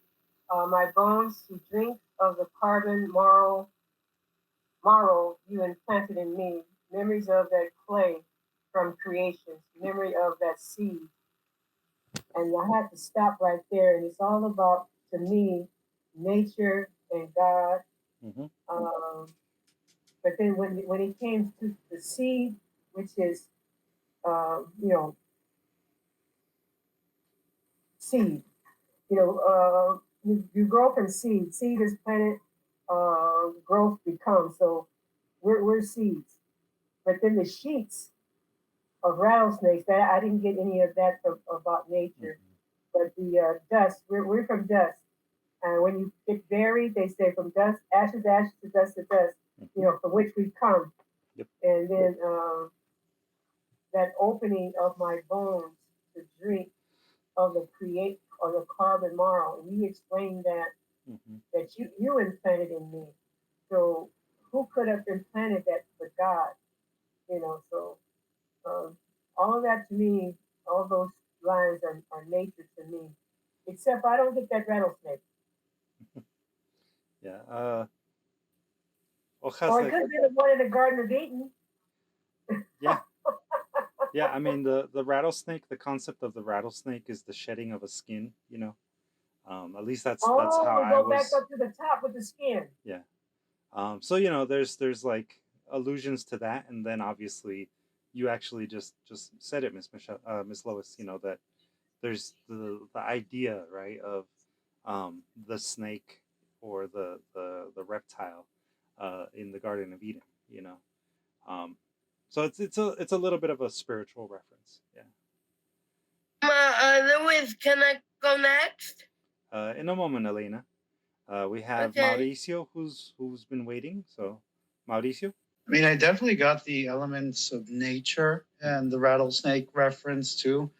my bones to drink of the carbon marrow you implanted in me, memories of that clay from creation, memory of that seed. And I had to stop right there. And it's all about, to me, nature and God. Mm-hmm. But then when it came to the seed, which is, seed, you grow from seed. Seed is planted, growth becomes. So we're seeds. But then the sheets of rattlesnakes, that I didn't get any of that about nature. But the dust, we're from dust. And when you get buried, they say from dust, ashes, ashes to dust, from which we come. Yep. And then that opening of my bones to drink of the carbon marrow. And you explained that that you implanted in me. So who could have implanted that but God? So all of that to me, all those lines are nature to me. Except I don't get that rattlesnake. Yeah. Or it could be the one in the Garden of Eden. Yeah. Yeah, I mean the rattlesnake, the concept of the rattlesnake is the shedding of a skin, At least that's how I go was. back up to the top with the skin. Yeah. So there's like allusions to that, and then obviously you actually just said it, Miss Lois. That there's the idea, right, of the snake or the reptile in the Garden of Eden. Um, so it's a little bit of a spiritual reference. Yeah. Louis, can I go next? In a moment, Elena. We have Mauricio who's been waiting. So, Mauricio. I mean, I definitely got the elements of nature and the rattlesnake reference too.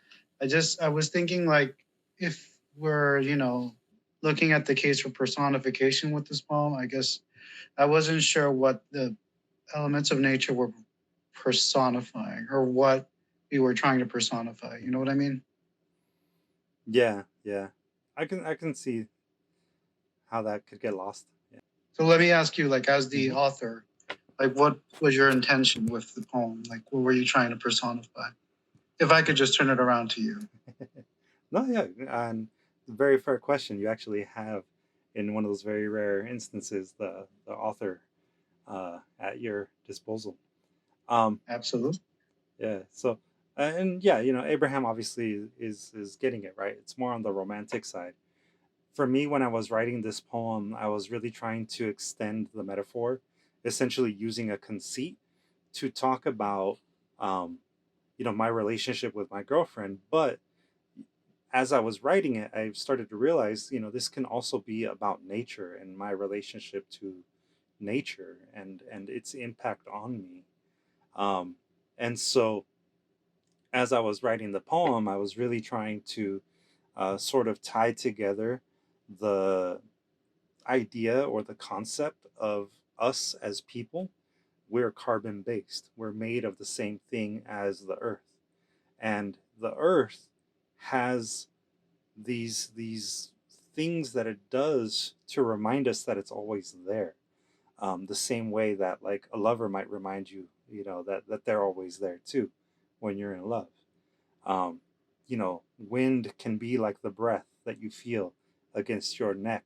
I was thinking like if we're, looking at the case for personification with this poem, I guess I wasn't sure what the elements of nature were personifying or what we were trying to personify. You know what I mean? Yeah, yeah. I can see how that could get lost. Yeah. So let me ask you, like, as the author, like, what was your intention with the poem? Like, what were you trying to personify? If I could just turn it around to you. No, yeah, and very fair question. You actually have, in one of those very rare instances, the author at your disposal. Absolutely. Yeah. So, and yeah, Abraham obviously is getting it right. It's more on the romantic side. For me, when I was writing this poem, I was really trying to extend the metaphor, essentially using a conceit to talk about, my relationship with my girlfriend. But as I was writing it, I started to realize, this can also be about nature and my relationship to nature and its impact on me. And so, as I was writing the poem, I was really trying to sort of tie together the idea or the concept of us as people. We're carbon based. We're made of the same thing as the earth. And the earth has these things that it does to remind us that it's always there. The same way that like a lover might remind you, that they're always there too when you're in love. Um, Wind can be like the breath that you feel against your neck.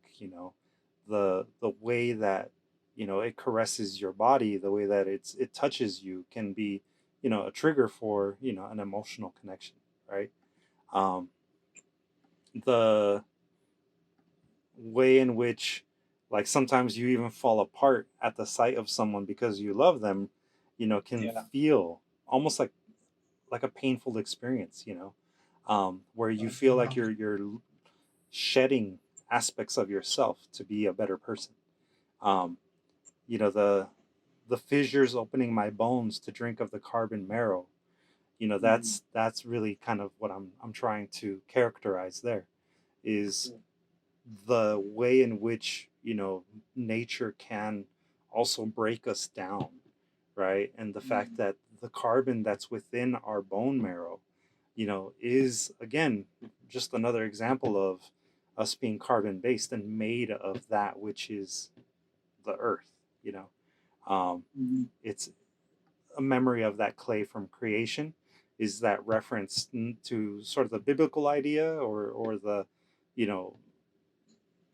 The way that it caresses your body, the way that it touches you can be a trigger for an emotional connection, right? Um, the way in which like sometimes you even fall apart at the sight of someone because you love them, can Yeah. feel almost like a painful experience, where you feel like you're shedding aspects of yourself to be a better person. um, the fissures opening my bones to drink of the carbon marrow, that's really kind of what I'm trying to characterize there, is the way in which nature can also break us down, right? And the fact that the carbon that's within our bone marrow is again just another example of us being carbon based and made of that which is the earth. It's a memory of that clay from creation. Is that reference to sort of the biblical idea, or the you know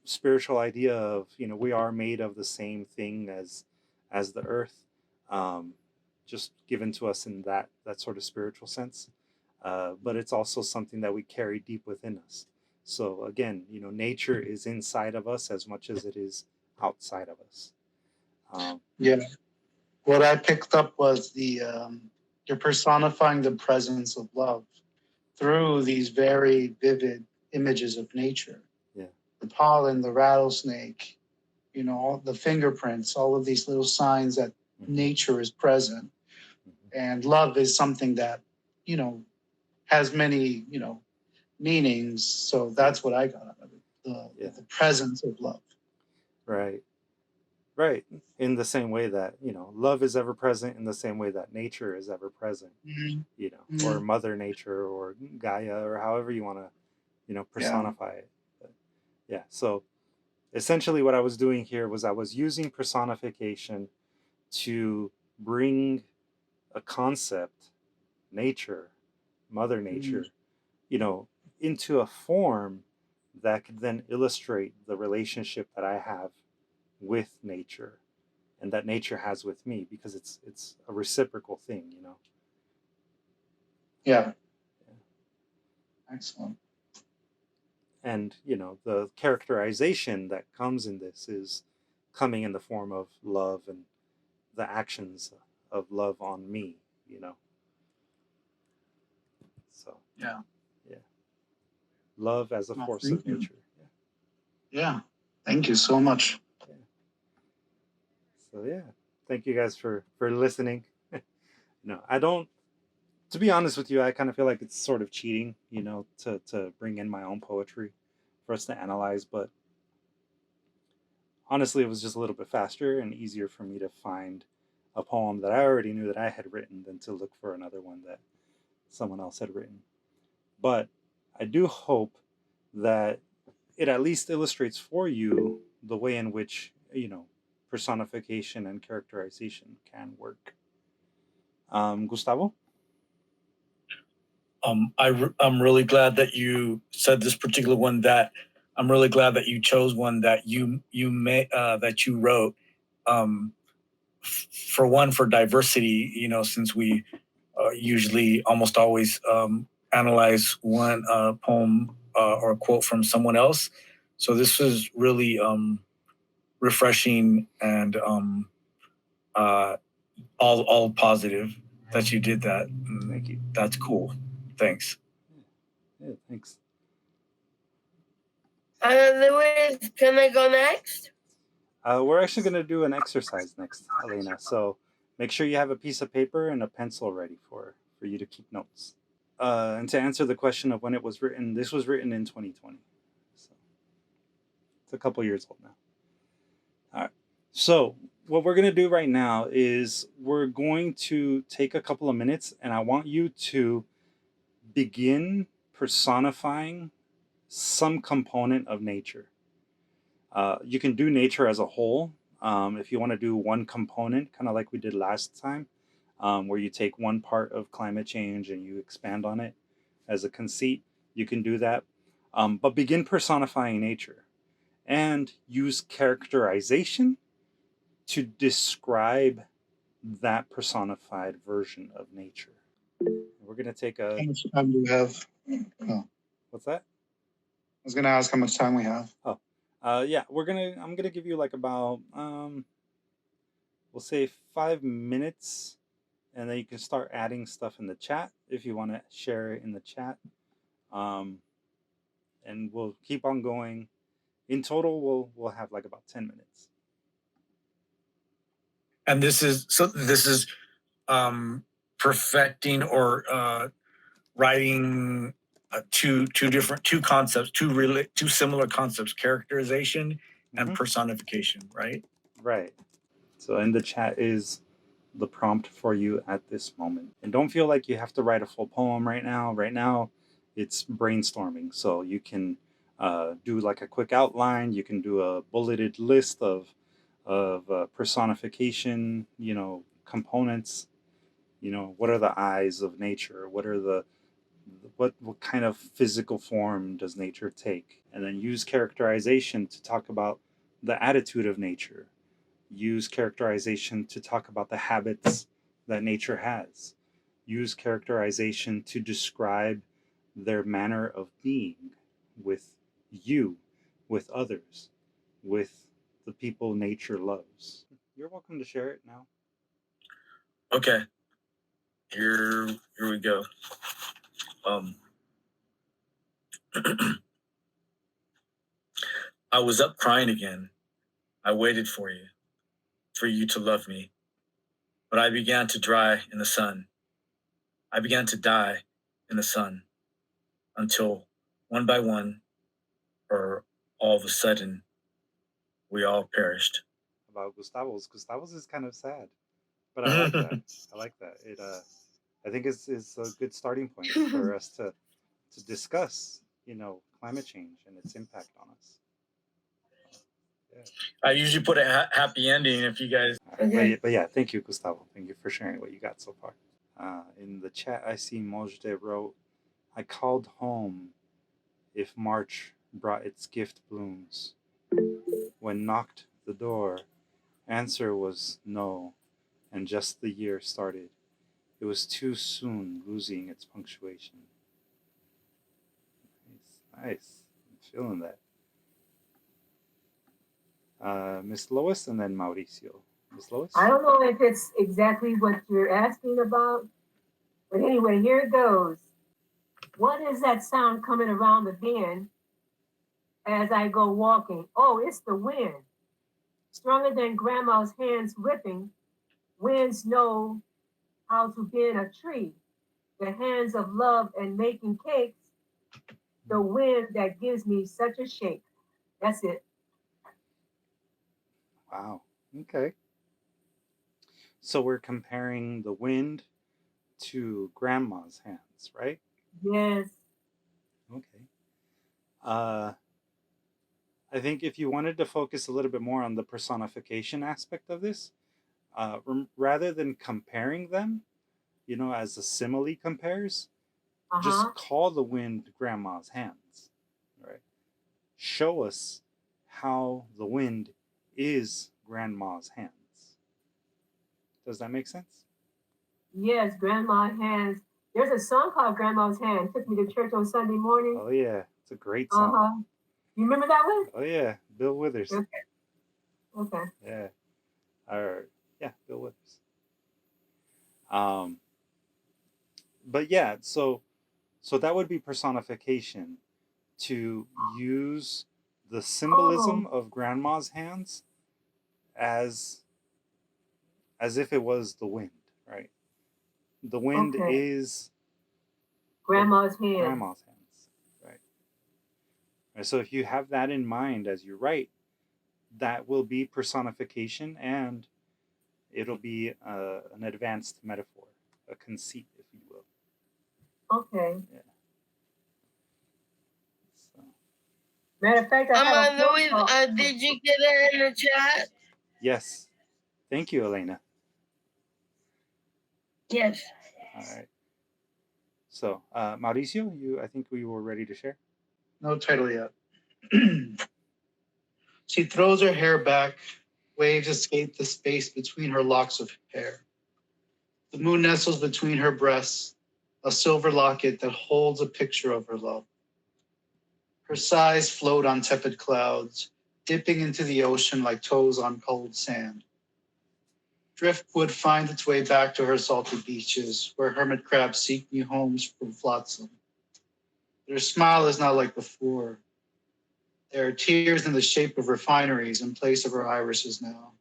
spiritual idea of we are made of the same thing as the earth, um, just given to us in that sort of spiritual sense. But it's also something that we carry deep within us. So again, nature is inside of us as much as it is outside of us. Yeah. What I picked up was you're personifying the presence of love through these very vivid images of nature. Yeah. The pollen, the rattlesnake, all the fingerprints, all of these little signs that nature is present. And love is something that, has many, meanings. So that's what I got out of it. The presence of love. Right. In the same way that love is ever present, in the same way that nature is ever present. Or Mother Nature, or Gaia, or however you want to personify it. But, yeah. So essentially what I was doing here was I was using personification to bring a concept, nature, Mother Nature, into a form that could then illustrate the relationship that I have with nature and that nature has with me, because it's a reciprocal thing. Yeah. Excellent. And the characterization that comes in this is coming in the form of love and the actions of love on me. So yeah love as a force of nature. Yeah, thank you so much. So thank you guys for listening. I don't, to be honest with you, I kind of feel like it's sort of cheating, to bring in my own poetry for us to analyze. But honestly, it was just a little bit faster and easier for me to find a poem that I already knew that I had written than to look for another one that someone else had written. But I do hope that it at least illustrates for you the way in which, personification and characterization can work. Gustavo? I'm really glad that you said this particular one. That I'm really glad that you chose one that that you wrote. For one, for diversity, since we usually almost always analyze one poem or a quote from someone else. So this was really refreshing and all positive that you did that. Thank you. That's cool. Thanks. Yeah, thanks. Luis, can I go next? We're actually going to do an exercise next, Elena. So make sure you have a piece of paper and a pencil ready for you to keep notes. And to answer the question of when it was written, this was written in 2020. So it's a couple years old now. All right. So what we're going to do right now is we're going to take a couple of minutes, and I want you to begin personifying some component of nature. You can do nature as a whole. If you want to do one component, kind of like we did last time, where you take one part of climate change and you expand on it as a conceit, you can do that. But begin personifying nature and use characterization to describe that personified version of nature. We're going to take How a. much time do we have? Oh, What's that? I was gonna ask how much time we have. Oh, yeah, I'm gonna give you like about we'll say 5 minutes, and then you can start adding stuff in the chat if you want to share it in the chat. And we'll keep on going. In total, we'll have like about 10 minutes. And this is perfecting or writing two concepts, two similar concepts: characterization and personification, right? Right. So in the chat is the prompt for you at this moment. And don't feel like you have to write a full poem right now. Right now, it's brainstorming. So you can do like a quick outline. You can do a bulleted list of personification, components. What are the eyes of nature? What kind of physical form does nature take? And then use characterization to talk about the attitude of nature. Use characterization to talk about the habits that nature has. Use characterization to describe their manner of being with you, with others, with the people nature loves. You're welcome to share it now. Okay. Here we go. I was up crying again. I waited for you to love me. But I began to dry in the sun. I began to die in the sun until one by one, or all of a sudden, we all perished. About Gustavo's. Gustavo's is kind of sad, but I like that. I like that. It I think it's a good starting point for us to discuss, climate change and its impact on us. Yeah. I usually put a happy ending if you guys. But yeah, thank you, Gustavo. Thank you for sharing what you got so far. In the chat, I see Mojde wrote, I called home if March brought its gift blooms. When knocked the door, answer was no, and just the year started. It was too soon, losing its punctuation. Nice. I'm feeling that. Miss Lois and then Mauricio. Miss Lois? I don't know if it's exactly what you're asking about, but anyway, here it goes. What is that sound coming around the bend as I go walking? Oh, it's the wind. Stronger than grandma's hands whipping. Winds know how to bend a tree. The hands of love and making cakes. The wind that gives me such a shake. That's it. Wow. Okay. So we're comparing the wind to grandma's hands, right? Yes. Okay. I think if you wanted to focus a little bit more on the personification aspect of this, rather than comparing them, as a simile compares, just call the wind grandma's hands, right? Show us how the wind is grandma's hands. Does that make sense? Yes, grandma's hands. There's a song called Grandma's Hand. Took me to church on Sunday morning. Oh yeah, it's a great song. You remember that one? Oh yeah, Bill Withers. Okay. Yeah. Bill Withers. But yeah, so that would be personification, to use the symbolism of grandma's hands as if it was the wind, right? The wind is grandma's hands. Grandma's hands, right? So if you have that in mind as you write, that will be personification, and it'll be an advanced metaphor, a conceit, if you will. Okay. Yeah. So Matter of fact, I have a Louis, phone call. did you get it in the chat? Yes. Thank you, Elena. Yes. All right. So, Mauricio, I think we were ready to share. No title yet. She throws her hair back, waves escape the space between her locks of hair. The moon nestles between her breasts, a silver locket that holds a picture of her love. Her sighs float on tepid clouds, dipping into the ocean like toes on cold sand. Driftwood finds its way back to her salty beaches, where hermit crabs seek new homes from flotsam. Their smile is not like before. There are tears in the shape of refineries in place of her irises now.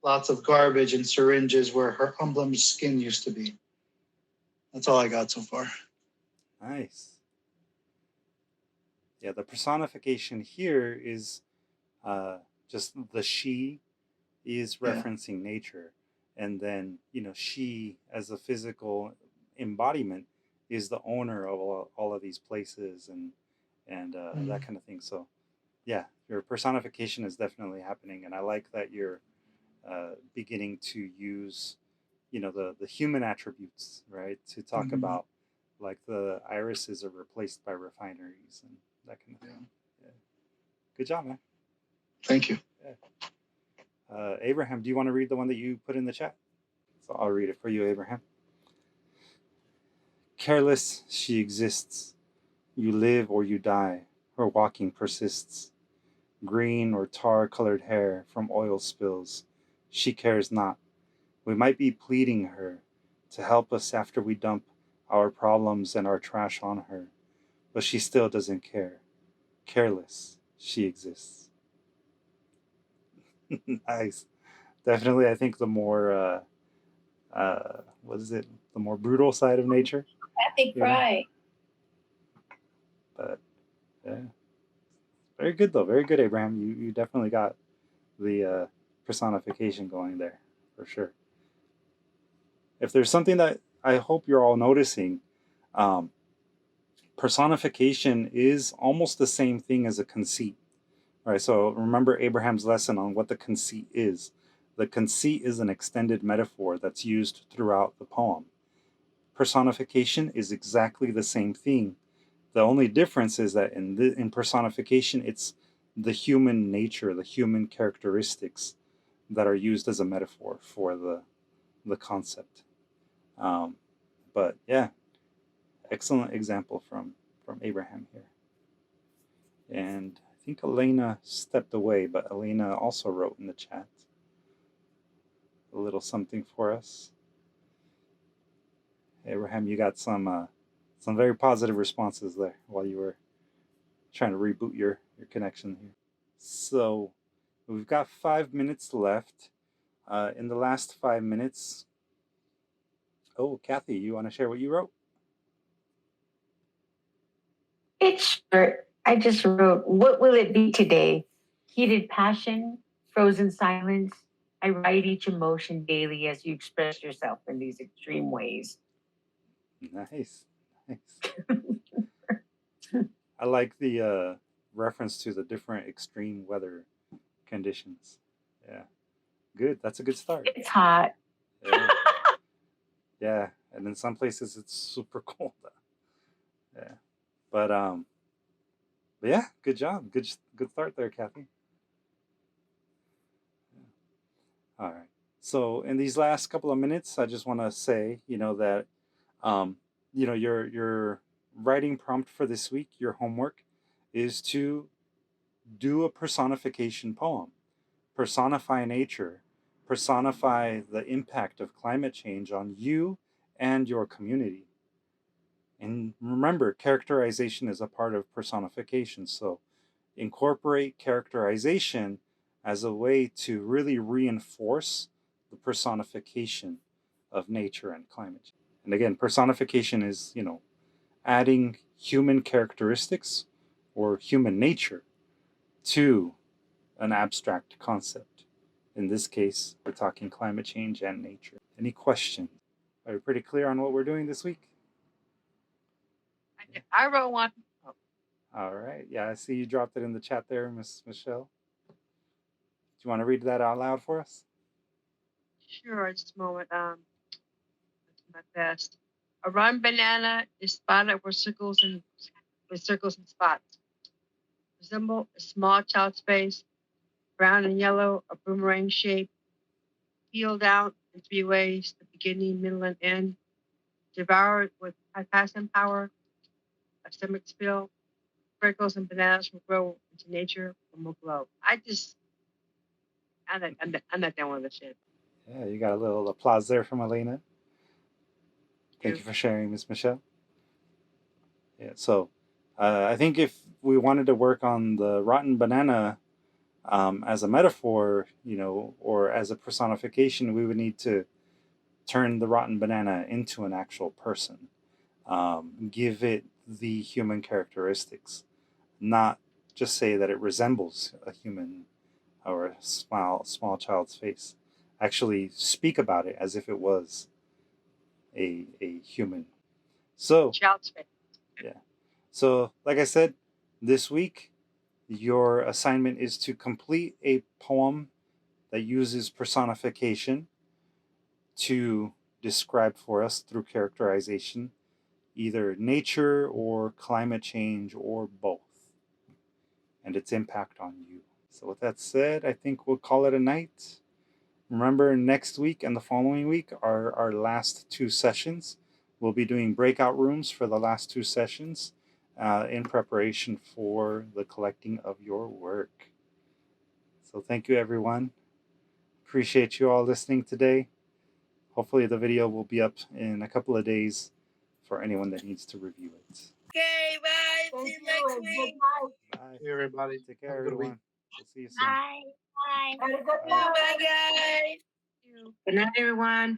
Lots of garbage and syringes where her unblemished skin used to be. That's all I got so far. Nice. Yeah, the personification here is just the she is referencing nature. And then, she as a physical embodiment is the owner of all of these places and that kind of thing. So, yeah, your personification is definitely happening. And I like that you're beginning to use, the human attributes, right? To talk about like the irises are replaced by refineries and that kind of thing. Yeah. Good job, man. Thank you. Yeah. Abraham, do you want to read the one that you put in the chat? So I'll read it for you, Abraham. Careless she exists. You live or you die. Her walking persists. Green or tar-colored hair from oil spills. She cares not. We might be pleading her to help us after we dump our problems and our trash on her, but she still doesn't care. Careless she exists. Nice. Definitely, I think the more what is it? The more brutal side of nature. Happy cry. But yeah, very good though. Very good, Abraham. You definitely got the personification going there for sure. If there's something that I hope you're all noticing, personification is almost the same thing as a conceit. Right. So remember Abraham's lesson on what the conceit is. The conceit is an extended metaphor that's used throughout the poem. Personification is exactly the same thing. The only difference is that in personification, it's the human nature, the human characteristics that are used as a metaphor for the concept. But yeah, excellent example from Abraham here. And I think Elena stepped away, but Elena also wrote in the chat a little something for us. Abraham, you got some very positive responses there while you were trying to reboot your connection here. So we've got 5 minutes left. In the last 5 minutes, Kathy, you want to share what you wrote? It's short. I just wrote, what will it be today? Heated passion, frozen silence. I write each emotion daily as you express yourself in these extreme ways. Nice. I like the reference to the different extreme weather conditions. Yeah. Good. That's a good start. It's hot. Yeah. Yeah. And in some places it's super cold. Yeah. But yeah, good job. Good start there, Kathy. Yeah. All right. So in these last couple of minutes, I just want to say, that your writing prompt for this week, your homework is to do a personification poem. Personify nature, personify the impact of climate change on you and your community. And remember, characterization is a part of personification. So incorporate characterization as a way to really reinforce the personification of nature and climate change. And again, personification is, adding human characteristics or human nature to an abstract concept. In this case, we're talking climate change and nature. Any questions? Are we pretty clear on what we're doing this week? I wrote one. All right. Yeah, I see you dropped it in the chat there, Miss Michelle. Do you want to read that out loud for us? Sure, just a moment. That's my best. A rotten banana is spotted with circles and spots. Resemble a small child's face, brown and yellow, a boomerang shape, peeled out in three ways: the beginning, middle, and end. Devoured with high-passing power, a stomach spill. Freckles and bananas will grow into nature and will glow. I'm not done with this shit. Yeah, you got a little applause there from Elena. Thank you for sharing, Miss Michelle. Yeah, so I think if we wanted to work on the rotten banana as a metaphor, or as a personification, we would need to turn the rotten banana into an actual person, give it the human characteristics, not just say that it resembles a human or a small child's face. Actually speak about it as if it was a human. So Child's face. yeah. So like I said, this week your assignment is to complete a poem that uses personification to describe for us through characterization either nature or climate change or both, and its impact on you. So with that said, I think we'll call it a night. Remember, next week and the following week are our last two sessions. We'll be doing breakout rooms for the last two sessions in preparation for the collecting of your work. So thank you, everyone. Appreciate you all listening today. Hopefully the video will be up in a couple of days for anyone that needs to review it. Okay, bye. Thank See you you next and good week. night. Bye. Hey, everybody. Take care, Have a good everyone. week. We'll see you soon. Bye. Bye. And a good Bye. night. Bye, guys. Good night, everyone.